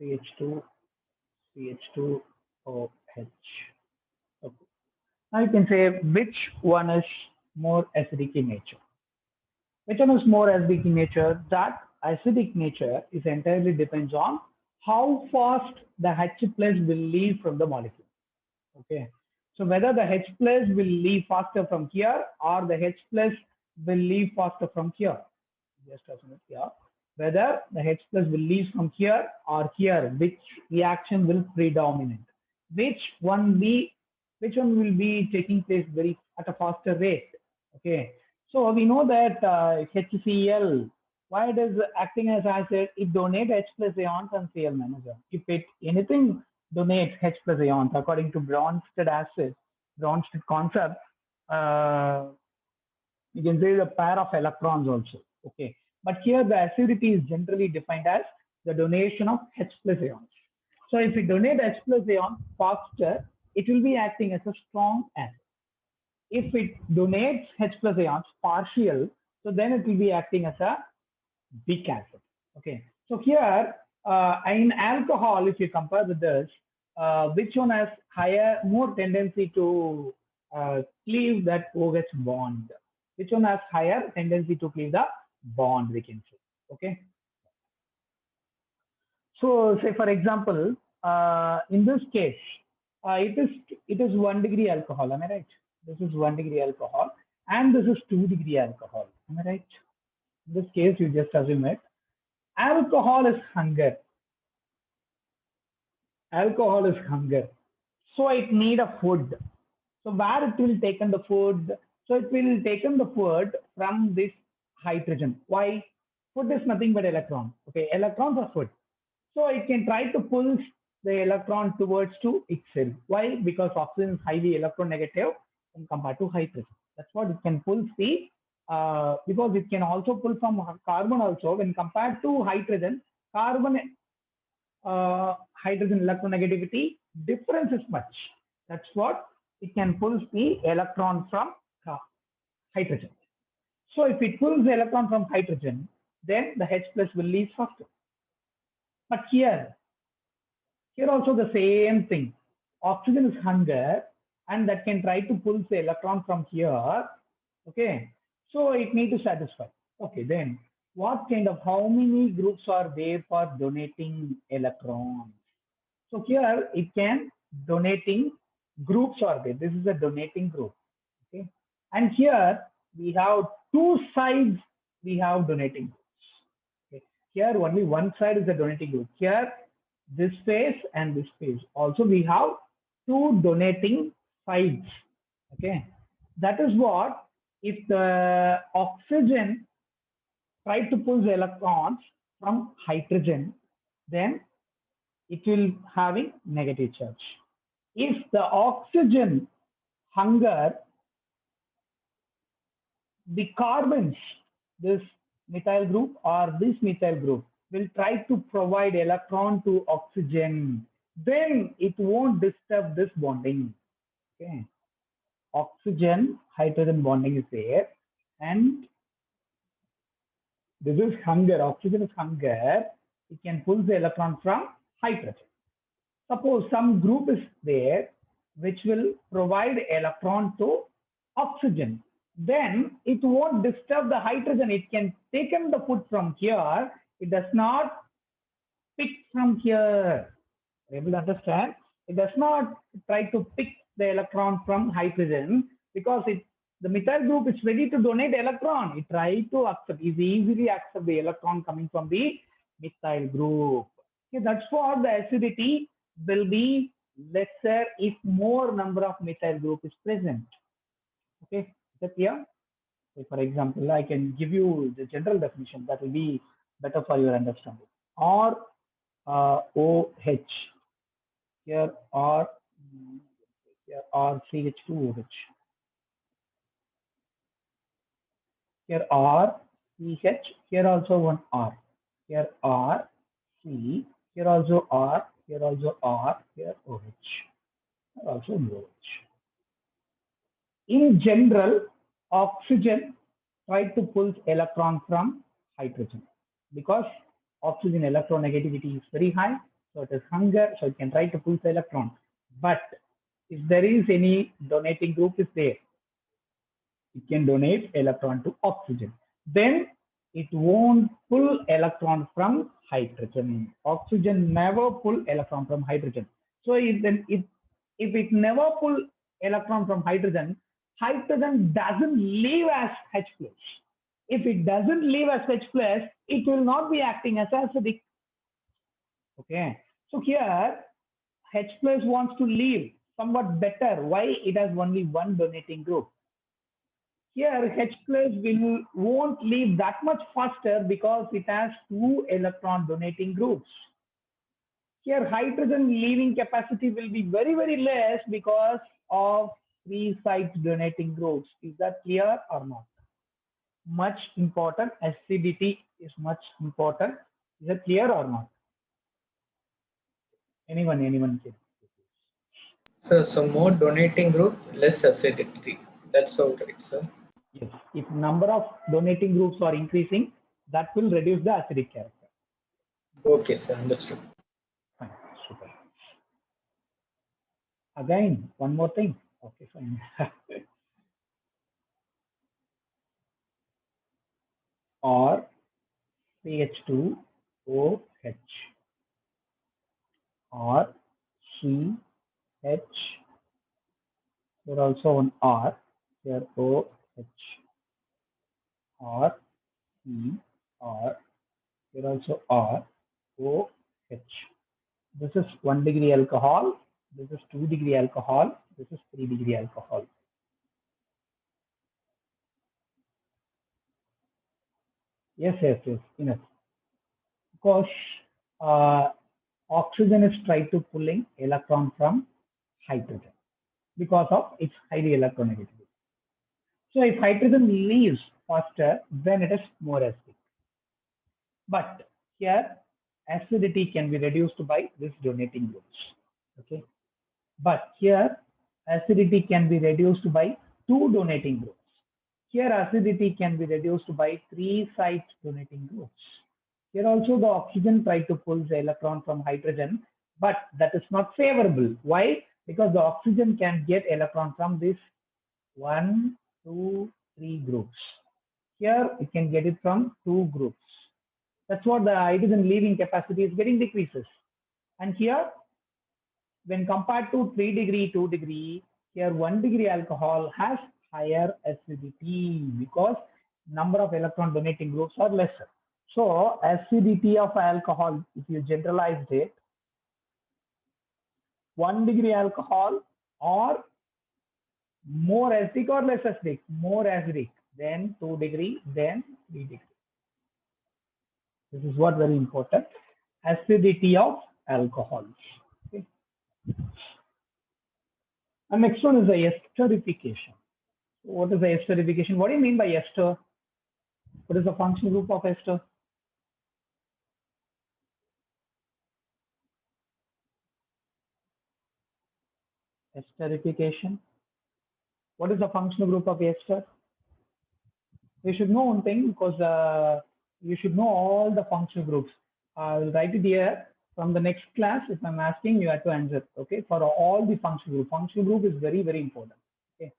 CH2 CH2OH. Okay. Now you can say which one is more acidic in nature. Which one is more acidic in nature? That acidic nature is entirely depends on how fast the H plus will leave from the molecule. Okay. So whether the H plus will leave faster from here or the H plus will leave faster from here. Just a minute here. whether the H plus will leave from here or here, which reaction will predominate, which one be, which one will be taking place very at a faster rate. Okay, so we know that HCl, why it is acting as acid, it donates H plus ions and Cl minus ions. If it anything donates H plus ions according to Bronsted acid, Bronsted concept, you can say the pair of electrons also. Okay, but here the acidity is generally defined as the donation of H plus ions. So if we donate H plus ions faster, it will be acting as a strong acid. If it donates H plus ions partial, so then it will be acting as a weak acid. Okay, so here in alcohol, if you compare with this, which one has higher, more tendency to cleave that OH bond? Which one has higher tendency to cleave the bond, we can say. Okay, so say for example, in this case, it is 1 degree alcohol. Am I right? This is 1 degree alcohol, and this is 2 degree alcohol. Am I right? In this case, you just assume it. Alcohol is hunger. Alcohol is hunger. So it need a food. So where it will taken the food? So it will taken the food from this hydrogen. Why? Food is nothing but electron. Okay, electrons are food. So it can try to pull the electron towards to itself. Why? Because oxygen is highly electronegative when compared to hydrogen. That's what it can pull the because it can also pull from carbon also when compared to hydrogen. Carbon hydrogen electronegativity difference is much. That's what it can pull the electron from hydrogen. So if it pulls the electron from hydrogen, then the H plus will leave faster. But here also the same thing. Oxygen is hunger, and that can try to pull the electron from here. Okay, so it need to satisfy. Okay, then what kind of, how many groups are there for donating electrons? So here it can donating groups are there. This is a donating group. Okay, and here we have two sides. We have donating groups. Okay, here only one side is the donating group. Here this phase and this phase. Also we have two donating sides. Okay, that is what if the oxygen try to pull the electrons from hydrogen, then it will having negative charge. If the oxygen hunger, the carbons, this methyl group or this methyl group will try to provide electron to oxygen, then it won't disturb this bonding. Okay, oxygen hydrogen bonding is there, and this is hunger. Oxygen is hunger. It can pull the electron from hydrogen. Suppose some group is there which will provide electron to oxygen, then it won't disturb the hydrogen. It can take in the food from here. It does not pick from here. Able to understand? It does not try to pick the electron from hydrogen because the methyl group is ready to donate electron. It tries to accept, it easily accept the electron coming from the methyl group. Okay, that's what the acidity will be lesser if more number of methyl group is present. Okay, is that clear? So for example, I can give you the general definition that will be better for your understanding. R OH. Here R, here R CH2OH. Here R CH. Here also one R. Here R C. Here also R. Here also R. Here OH. Here also OH. In general, oxygen tries to pull electron from hydrogen because oxygen electronegativity is very high, so it is hunger, so it can try to pull the electron. But if there is any donating group is there, it can donate electron to oxygen. Then it won't pull electron from hydrogen. Oxygen never pull electron from hydrogen. So if it never pull electron from hydrogen, hydrogen doesn't leave as H plus. If it doesn't leave as H plus, it will not be acting as acidic. Okay. So here H plus wants to leave somewhat better. Why? It has only one donating group. Here H plus won't leave that much faster because it has two electron donating groups. Here hydrogen leaving capacity will be very, very less because of three sites donating groups. Is that clear or not? Much important. Acidity is much important. Is that clear or not? Anyone can. So more donating group, less acidity. That's all right, sir. Yes. If number of donating groups are increasing, that will reduce the acidic character. Okay, sir, understood. Fine. Super. Again, one more thing. Okay, fine. Or CH2OH or CH, here also one R, here OH or C or here also R, OH. This is 1 degree alcohol, this is 2 degree alcohol, this is 3 degree alcohol. Yes, enough. Because oxygen is trying to pulling electron from hydrogen because of its highly electronegativity. So if hydrogen leaves faster, then it is more acidic. But here acidity can be reduced by this donating groups. Okay. But here acidity can be reduced by two donating groups. Here acidity can be reduced by three site donating groups. Here also the oxygen try to pull the electron from hydrogen, but that is not favorable. Why? Because the oxygen can get electron from this 1, 2, 3 groups. Here it can get it from two groups. That's what the hydrogen leaving capacity is getting decreases. And here, when compared to 3 degree, 2 degree, here 1 degree alcohol has higher acidity because number of electron donating groups are lesser. So acidity of alcohol, if you generalized it, 1 degree alcohol or more acidic or less acidic, more acidic, then 2 degree, then 3 degree. This is what very important. Acidity of alcohols. Okay. And next one is the esterification. What is the esterification? What do you mean by ester? What is the functional group of ester? Esterification. What is the functional group of ester? You should know one thing because you should know all the functional groups. I'll write it here. From the next class, if I'm asking, you have to answer. Okay, for all the functional group. Functional group is very, very important. Okay,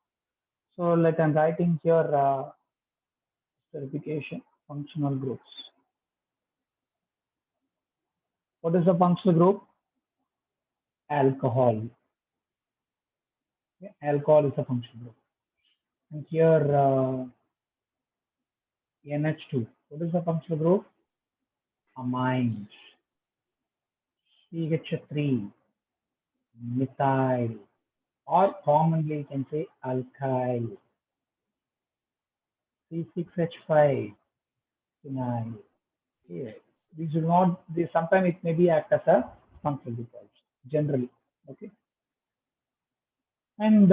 so like I'm writing here esterification functional groups. What is the functional group? Alcohol. Okay, alcohol is a functional group. And here NH2. What is the functional group? Amines. CH3, methyl, or commonly you can say alkyl. C6H5, phenyl. Okay. These will not, sometimes it may be act as a functional group also, generally. Okay. And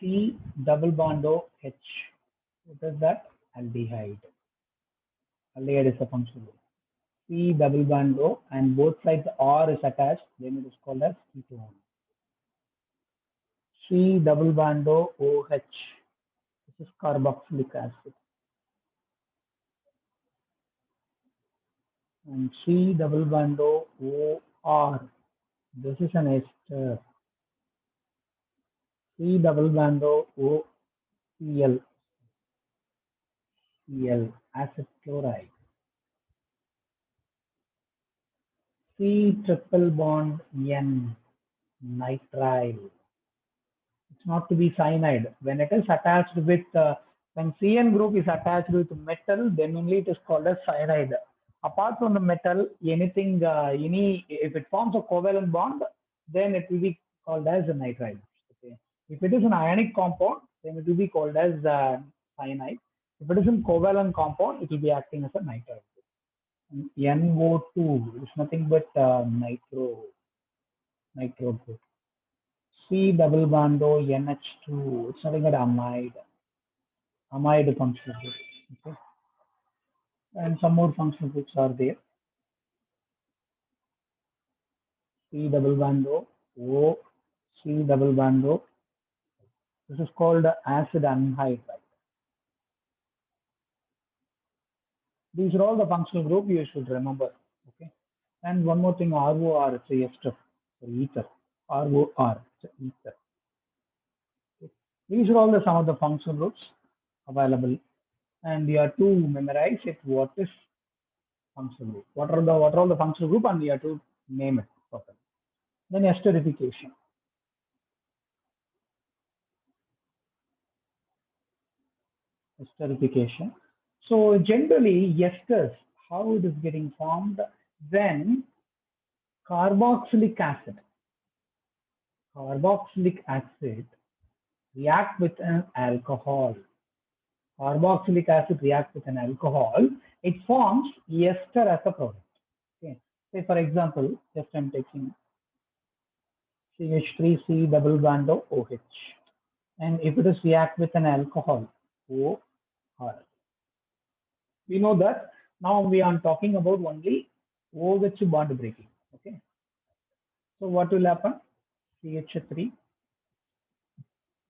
C double bond OH. What is that? Aldehyde. Aldehyde is a functional group. C double bond O and both sides R is attached, then it is called as ketone. C double bond O OH. This is carboxylic acid. And C double bond O OR. This is an ester. C double bond O OCl. Cl, acid chloride. C triple bond N, nitrile. It's not to be cyanide. When it is attached with, when CN group is attached with metal, then only it is called as cyanide. Apart from the metal, anything, if it forms a covalent bond, then it will be called as a nitride. Okay. If it is an ionic compound, then it will be called as cyanide. If it is a covalent compound, it will be acting as a nitride. And NO2 is nothing but nitro group. C double bond O NH2. It's nothing but amide functional group. Okay. And some more functional groups are there. C double bond O, C double bond O. This is called acid anhydride. These are all the functional group you should remember. Okay. And one more thing, ROR, it's a ester, ether. ROR, it's a ether. Okay. These are all the some of the functional groups available. And you have to memorize it. What is functional group? What are all the functional group, and you have to name it properly. Then esterification. Esterification. So generally, esters, how it is getting formed when carboxylic acid react with an alcohol. Carboxylic acid reacts with an alcohol. It forms ester as a product. Okay. Say for example, just I'm taking CH3C double bond of OH. And if it is react with an alcohol, OR. We know that now we are talking about only OH bond breaking. Okay. So what will happen? CH3,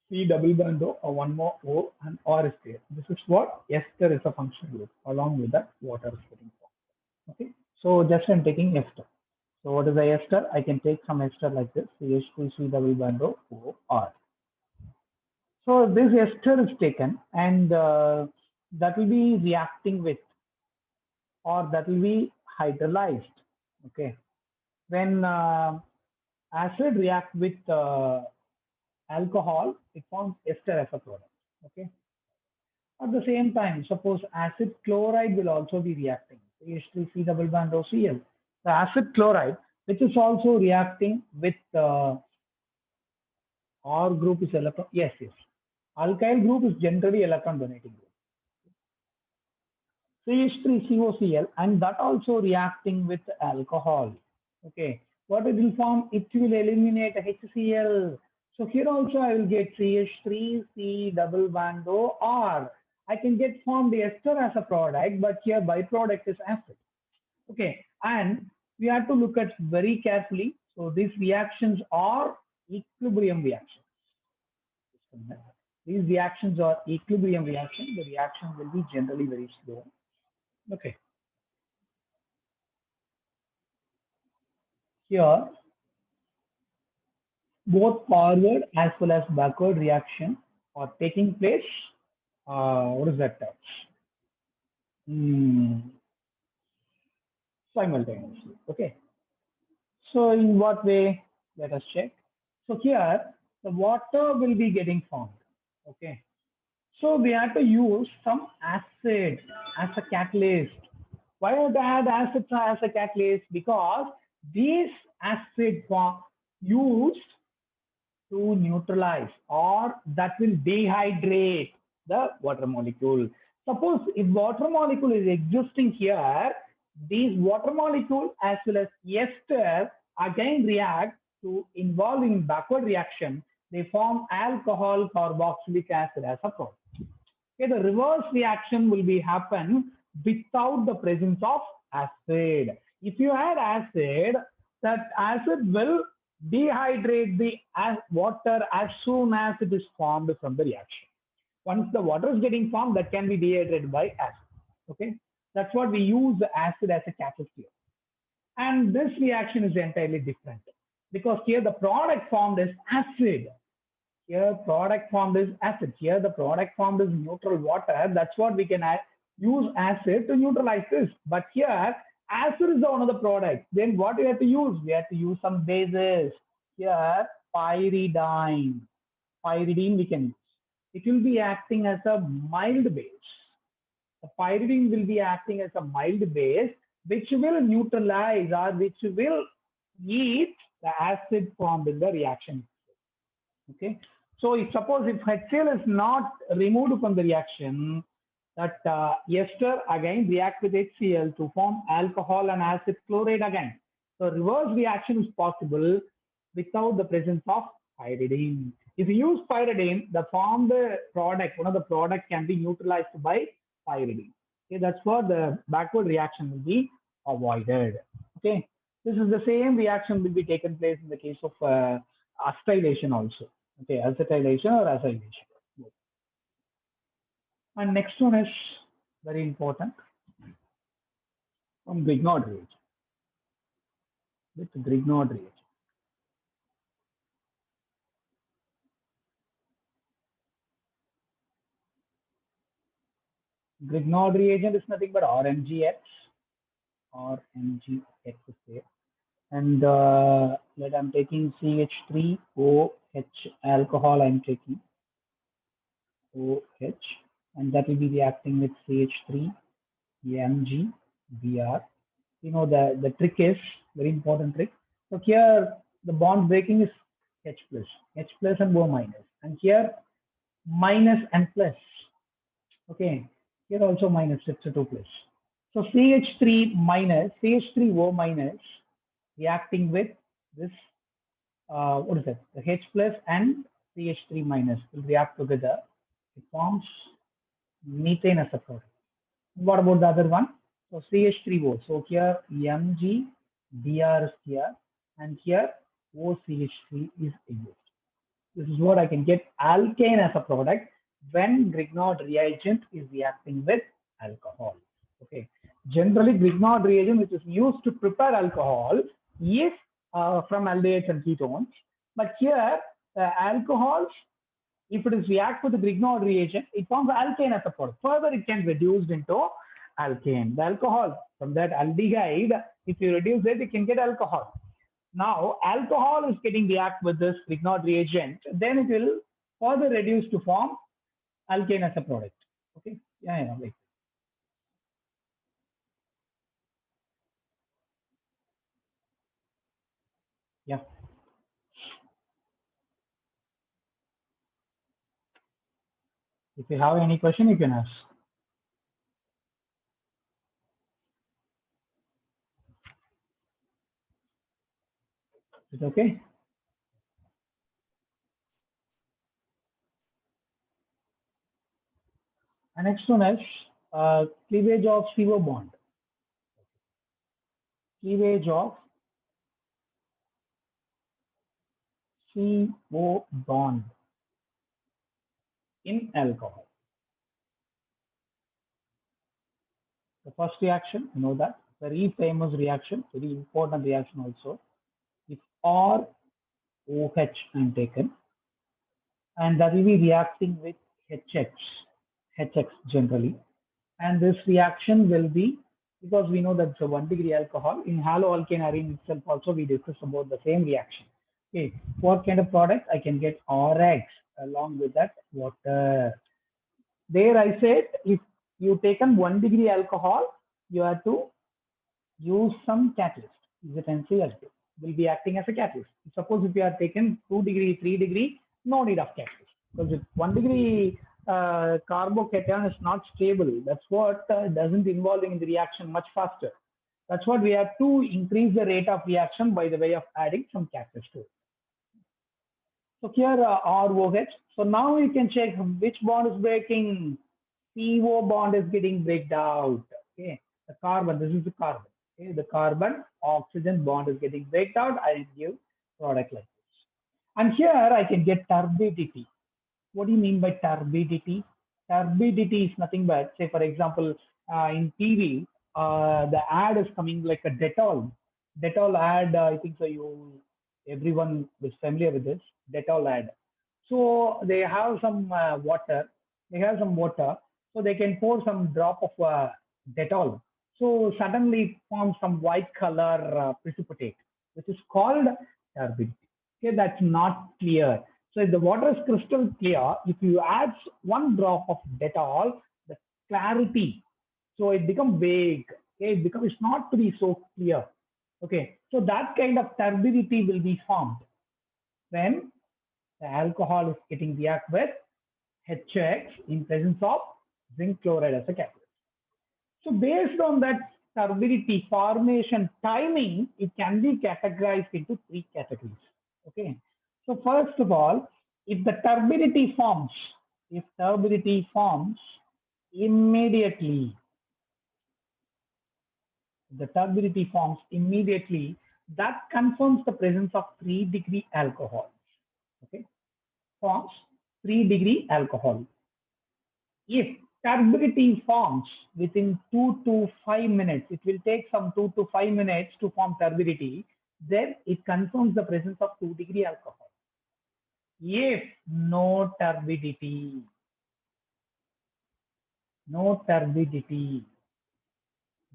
C double bond O, or one more O, and R is there. This is what ester is a functional group. Along with that, water is getting formed. Okay. So just I'm taking ester. So what is the ester? I can take some ester like this, CH2, C double bond O, R. So this ester is taken, and that will be reacting with, or that will be hydrolyzed. Okay. When acid react with alcohol, it forms ester as a product. Okay. At the same time, suppose acid chloride will also be reacting. H3C double bond OCl. The acid chloride, which is also reacting with R group is electron. Yes. Alkyl group is generally electron donating group. CH3COCl, and that also reacting with alcohol. Okay. What it will form? It will eliminate HCl. So here also I will get CH3C double bond O R. I can get formed the ester as a product, but here byproduct is acid. Okay. And we have to look at very carefully. So these reactions are equilibrium reactions. These reactions are equilibrium reactions. The reaction will be generally very slow. Okay. Here, both forward as well as backward reaction are taking place. What is that touch? Simultaneously. Okay. So in what way? Let us check. So here, the water will be getting formed. Okay. So we have to use some acid as a catalyst. Why would I add acid as a catalyst? Because these acids are used to neutralize, or that will dehydrate the water molecule. Suppose if water molecule is existing here, these water molecule as well as ester again react to involve in backward reaction. They form alcohol carboxylic acid as a product. Okay, the reverse reaction will be happen without the presence of acid. If you add acid, that acid will dehydrate the water as soon as it is formed from the reaction. Once the water is getting formed, that can be dehydrated by acid. Okay, that's what we use the acid as a catalyst here. And this reaction is entirely different because here the product formed is acid. Here product formed is acid. Here the product formed is neutral water. That's what we can use acid to neutralize this. But here acid is one of the products. Then what we have to use? We have to use some bases. Here pyridine. pyridine we can use. It will be acting as a mild base. The pyridine will be acting as a mild base, which will neutralize or which will eat the acid formed in the reaction. Okay. So if suppose if HCl is not removed from the reaction, that ester again react with HCl to form alcohol and acid chloride again. So reverse reaction is possible without the presence of pyridine. If you use pyridine, the formed product, one of the product can be neutralized by pyridine. Okay, that's why the backward reaction will be avoided. Okay, this is the same reaction will be taken place in the case of acetylation also. Okay, acetylation or acylation. And next one is very important from Grignard reagent. With Grignard reagent. Grignard reagent is nothing but RMGX. RMGX is there. And let I'm taking CH3OH alcohol. I'm taking OH, and that will be reacting with CH3 MgBr. You know the trick is very important trick. So here the bond breaking is H plus and O minus, and here minus and plus. Okay, here also minus, it's a 2 plus. So CH3 minus, CH3O minus reacting with this, what is that? The H plus and CH3 minus will react together. It forms methane as a product. What about the other one? So CH3O. So here MgBr is here, and here OCH3 is used. This is what I can get alkane as a product when Grignard reagent is reacting with alcohol. Okay. Generally, Grignard reagent, which is used to prepare alcohol, is from aldehydes and ketones. But here, the alcohols, if it is react with the Grignard reagent, it forms alkane as a product. Further, it can reduce into alkane. The alcohol from that aldehyde, if you reduce it, you can get alcohol. Now, alcohol is getting react with this Grignard reagent, then it will further reduce to form alkane as a product. Okay. Yeah, wait. Yeah. If you have any question, you can ask. Is it okay? And next one is cleavage of CO bond. Cleavage of CO bond in alcohol. The first reaction, you know that, very famous reaction, very important reaction also. If ROH I'm taken, and that will be reacting with HX generally. And this reaction will be, because we know that it's a 1 degree alcohol, in haloalkane arene itself also we discussed about the same reaction. Okay, what kind of product? I can get RX along with that water. There I said, if you taken 1 degree alcohol, you have to use some catalyst. Is it NCl2? Will be acting as a catalyst. Suppose if you have taken 2 degree, 3 degree, no need of catalyst. Because if 1 degree carbocation is not stable, that's what doesn't involve in the reaction much faster. That's what we have to increase the rate of reaction by the way of adding some catalyst to it. So here ROH. So now you can check which bond is breaking. CO bond is getting breaked out. Okay, the carbon. This is the carbon. Okay, the carbon oxygen bond is getting breaked out. I give product like this. And here I can get turbidity. What do you mean by turbidity? Turbidity is nothing but, say for example, in TV, the ad is coming like a Dettol. Dettol ad, I think so everyone is familiar with this, Dettol ad. So they have some water, so they can pour some drop of Dettol. So suddenly it forms some white color precipitate, which is called turbidity. Okay, that's not clear. So if the water is crystal clear, if you add 1 drop of Dettol, the clarity, so it becomes vague. Okay, it's not to be so clear. Okay, so that kind of turbidity will be formed when the alcohol is getting react with HX in presence of zinc chloride as a catalyst. So based on that turbidity formation timing, it can be categorized into 3 categories. Okay. So first of all, if turbidity forms immediately, that confirms the presence of 3-degree alcohol. Okay. Forms 3-degree alcohol. If turbidity forms within 2 to 5 minutes, it will take some 2 to 5 minutes to form turbidity, then it confirms the presence of 2-degree alcohol. If no turbidity,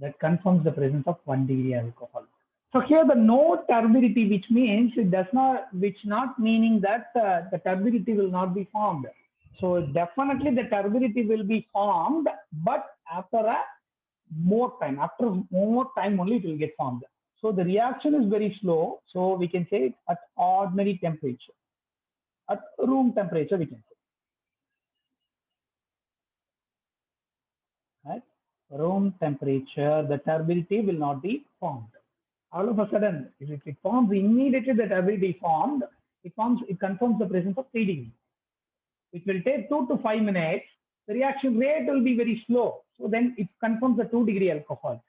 that confirms the presence of 1-degree alcohol. So here the no turbidity, which means which not meaning that the turbidity will not be formed. So definitely the turbidity will be formed, but after more time only it will get formed. So the reaction is very slow. So we can say at ordinary temperature, at room temperature we can say. At room temperature, the turbidity will not be formed. All of a sudden, if it forms immediately, the turbidity formed, it confirms the presence of 3 degrees. It will take 2 to 5 minutes. The reaction rate will be very slow. So then it confirms the 2-degree alcohol.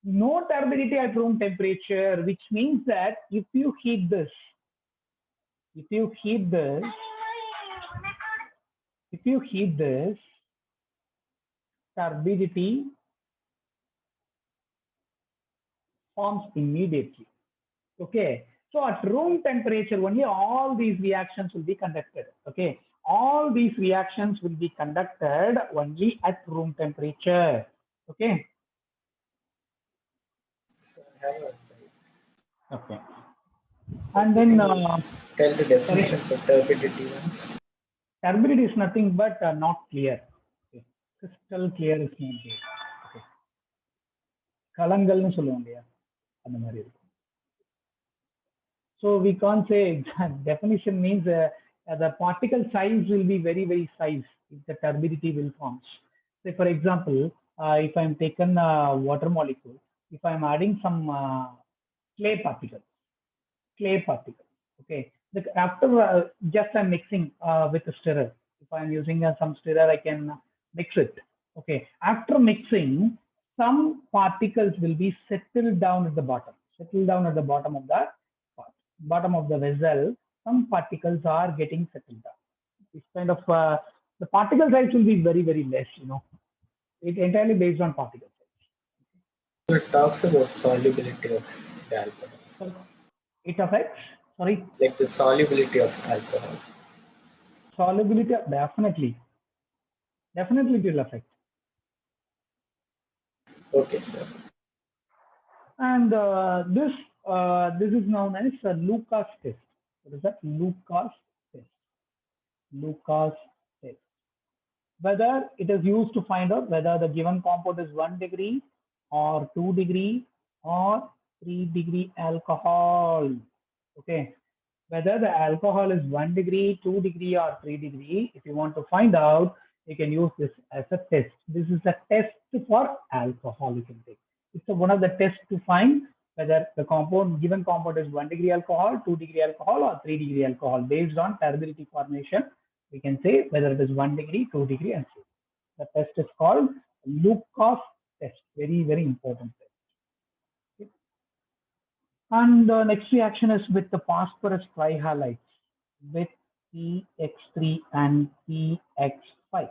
No turbidity at room temperature, which means that if you heat this, turbidity forms immediately. Okay. So at room temperature only all these reactions will be conducted. Okay. All these reactions will be conducted only at room temperature. Okay. Okay. And then tell the definition for turbidity once. Turbidity is nothing but not clear. Okay. Crystal clear is not there. Okay. கலங்கள்னு சொல்லுவோம் இல்லையா அந்த மாதிரி இருக்கும். So we can't say exact definition means the particle size will be very, very size if the turbidity will forms. Say for example, if I'm taken a water molecule, if I'm adding some clay particles, okay. After just I'm mixing with a stirrer. If I'm using some stirrer, I can mix it. Okay. After mixing, some particles will be settled down at the bottom. Bottom of the vessel, some particles are getting settled down. It's kind of the particle size will be very, very less, It's entirely based on particle size. So it talks about solubility of the alcohol. It affects, sorry? Like the solubility of alcohol. Solubility, definitely. Definitely it will affect. Okay, sir. And this is known as Lucas test. What is that? Lucas test. Whether it is used to find out whether the given compound is 1 degree or 2 degree or 3-degree alcohol. Okay. Whether the alcohol is 1 degree, 2 degree or 3 degree, if you want to find out, you can use this as a test. This is a test for alcohol you can take. It's one of the tests to find whether the given compound is 1 degree alcohol, 2 degree alcohol or 3 degree alcohol. Based on turbidity formation, we can say whether it is 1 degree, 2 degree and so on. The test is called Lucas test. Very, very important test. Okay. And the next reaction is with the phosphorus trihalides with PX3 and PX5.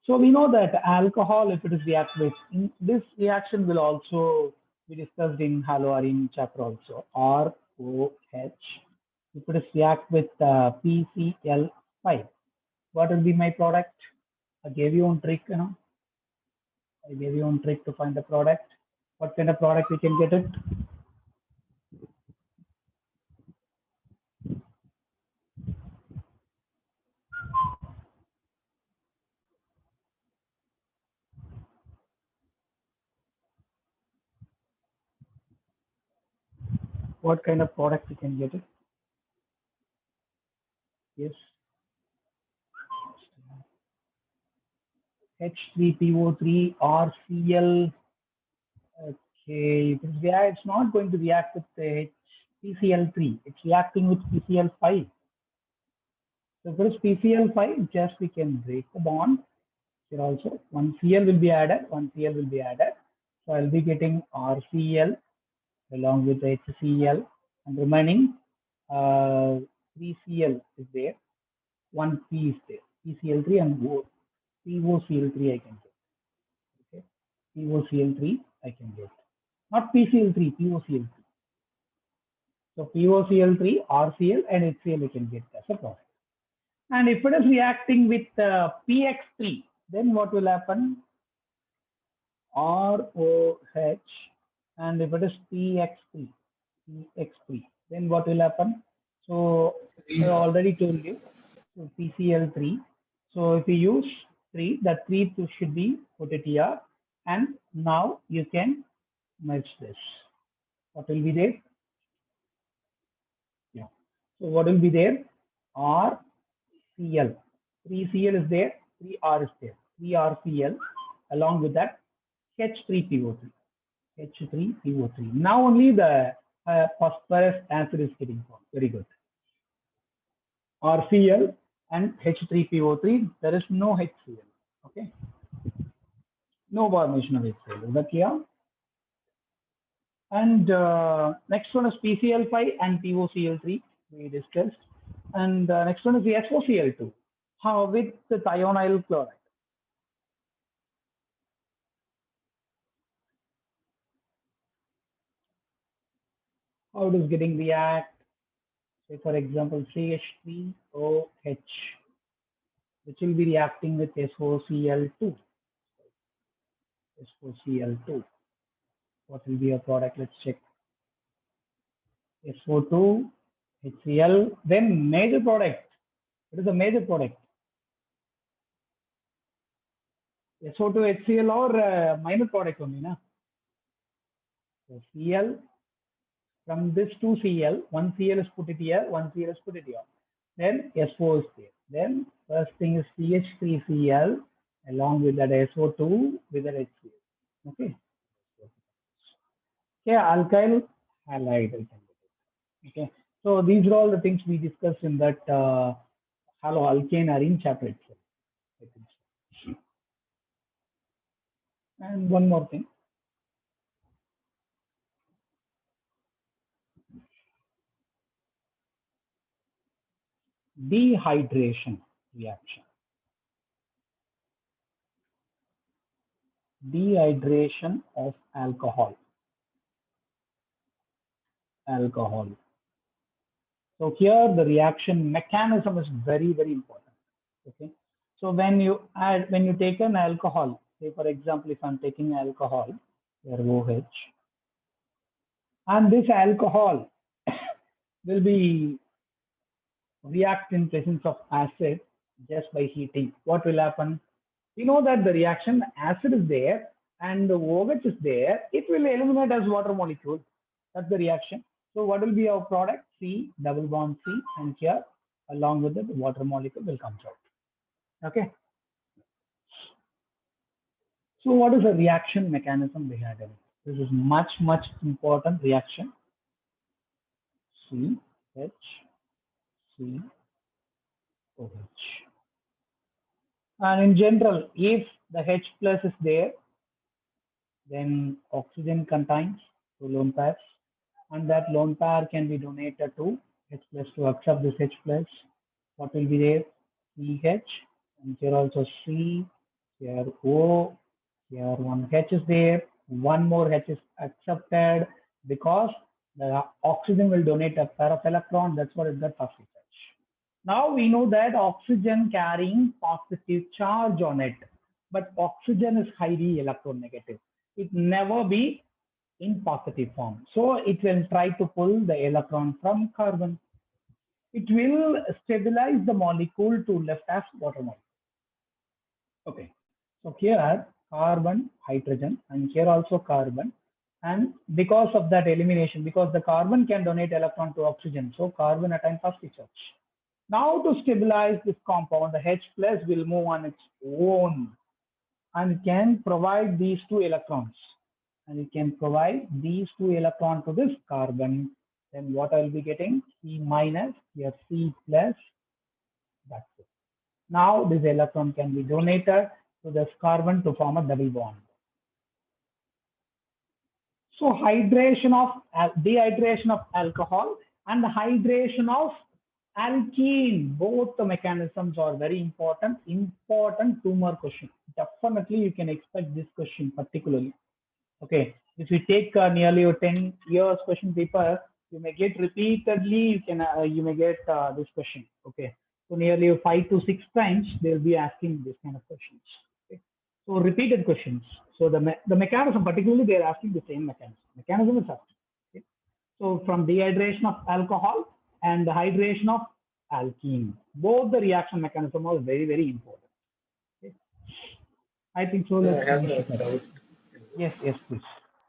So we know that alcohol, if it is react with, this reaction will also be discussed in haloarine chapter also, ROH. If it is react with PCl5, what will be my product? I gave you one trick, I gave you one trick to find the product. What kind of product we can get it? what kind of product you can get it? Yes. H3PO3 RCl. Okay, it's not going to react with the PCl3. It's reacting with PCl5. So for PCl5, just we can break the bond. Here also, one Cl will be added, one Cl will be added. So I'll be getting RCl along with HCl, and remaining 3Cl is there, one P is there, PCl3 and POCl3 I can get. Okay, POCl3 I can get, not PCl3, POCl3. So POCl3, RCl, and HCl I can get as a product. And if it is reacting with PX3, then what will happen? ROH, and if it is PX3, then what will happen? So I already told you, so PCl3. So if you use 3, that 3 should be put it here, and now you can merge this. What will be there? Yeah. So what will be there? RCl. 3Cl is there, 3R is there, 3RCl along with that H3PO3. H3PO3. Now only the phosphorus acid is getting formed. Very good. RCl and H3PO3. There is no HCl. Okay. No formation of HCl. Is that clear? And next one is PCl5 and POCl3. We discussed. And next one is the SOCl2. How with the thionyl chloride. How it is getting react? Say for example, CH3OH, which will be reacting with SOCl2. SOCl2. What will be a product? Let's check. SO2, HCl, then major product. It is a major product. SO2, HCl or minor product only, na? So Cl, from this 2 Cl, one Cl is put it here, one Cl is put it here. Then SO is there. Then first thing is CH3Cl along with that SO2 with that HCl. Okay. Okay, alkyl halide. Okay. So these are all the things we discussed in that haloalkane arene chapter itself. I think so. And one more thing. Dehydration reaction. Dehydration of alcohol. So here the reaction mechanism is very, very important. Okay. So when you take an alcohol, say for example, if I'm taking alcohol, here OH, and this alcohol will be react in presence of acid just by heating. What will happen? We know that the reaction acid is there and the OH is there. It will eliminate as water molecule. That's the reaction. So what will be our product? C, double bond C, and here along with it, the water molecule will come out. Okay. So what is the reaction mechanism behind it? This is much important reaction. C, H, C, OH. And in general, if the H plus is there, then oxygen contains 2 lone pairs, and that lone pair can be donated to H plus to accept this H plus. What will be there? CH, and here also C, here O, here one H is there, one more H is accepted because the oxygen will donate a pair of electron. That's what it got first H. Now we know that oxygen carrying positive charge on it, but oxygen is highly electronegative. It never be in positive form. So it will try to pull the electron from carbon. It will stabilize the molecule to left as water molecule. Okay. So here carbon, hydrogen, and here also carbon, And because of that elimination, because the carbon can donate electron to oxygen, so carbon attain positive charge. Now to stabilize this compound, the H plus will move on its own and can provide these 2 electrons. And it can provide these 2 electrons to this carbon. Then what I'll be getting? C minus, here C plus, that's it. Now this electron can be donated to this carbon to form a double bond. So hydration of dehydration of alcohol and the hydration of alkene, both the mechanisms are very important. Important 2 more question. Definitely you can expect this question particularly. Okay, if you take nearly a 10 years question paper, you may get repeatedly. You may get this question. Okay, so nearly 5 to 6 times they'll be asking this kind of questions. Okay, so repeated questions. So the mechanism, particularly they are asking the same mechanism. Mechanism is asking. Okay? So from dehydration of alcohol and the hydration of alkene, both the reaction mechanism are very, very important. Okay? I think so. I have a doubt. Yes, please.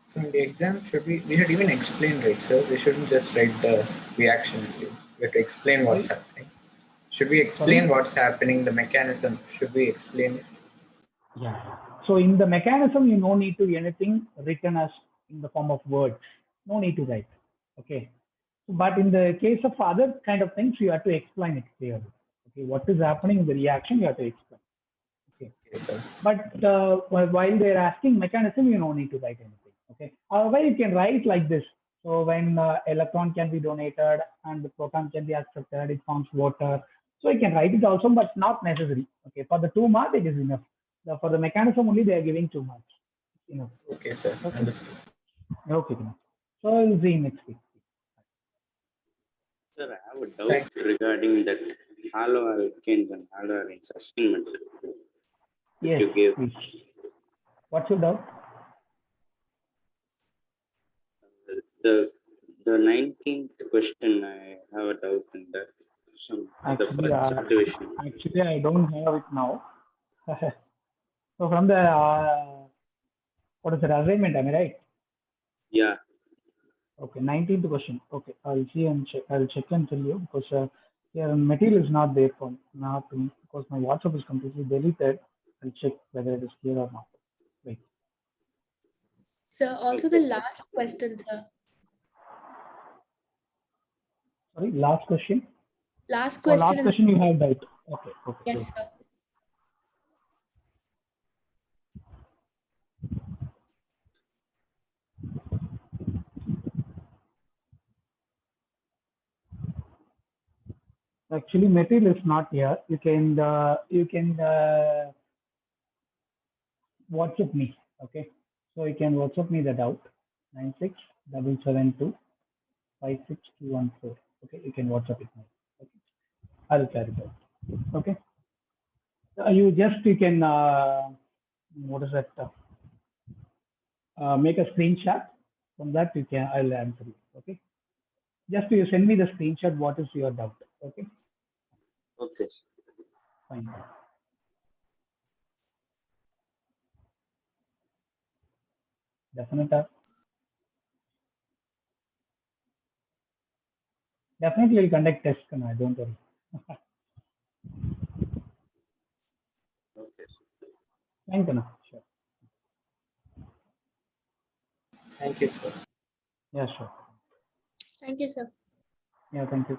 So in the exam, we should even explain, right, sir? We shouldn't just write the reaction. We have to explain what's happening. Should we explain what's happening, the mechanism? Should we explain it? Yeah. So in the mechanism, you no need to anything written as in the form of words. No need to write. Okay. But in the case of other kind of things, you have to explain it clearly. Okay. What is happening in the reaction, you have to explain. Okay. Yes, but while they're asking mechanism, you don't need to write anything. Okay. However, you can write like this. So when electron can be donated and the proton can be accepted, it forms water. So you can write it also, but not necessary. Okay. For the 2 marks, it is enough. For the mechanism only, they are giving 2 marks. Enough. Okay, sir. Okay. Understood. Okay. So we'll see next week. Sir, I have a doubt regarding that haloalkanes and haloarenes assignment. Yes, you gave. please. What's your doubt? The 19th question, I have a doubt in that. Actually, I don't have it now. So from the what is it, assignment? Am I right? Yeah. Okay, 19th question. Okay, I'll see and check. I'll check and tell you because your material is not there for now to me because my WhatsApp is completely deleted. I'll check whether it is clear or not. Wait. Sir, also the last question, sir. Sorry, last question. Last question. Last question you have doubt. Okay. Yes, sir. Actually, material is not here. You can WhatsApp me. Okay, so you can WhatsApp me the doubt 9677256214. Okay, you can WhatsApp it now. Okay, I'll clarify. Okay, you can what is that? Make a screenshot. From that I'll answer you. Okay, just you send me the screenshot. What is your doubt? Okay. Okay. Fine. Definitely will conduct test. Don't worry. Okay. Thank you. Sure. Thank you, sir. Yeah, sure. Thank you, sir. Yeah, thank you.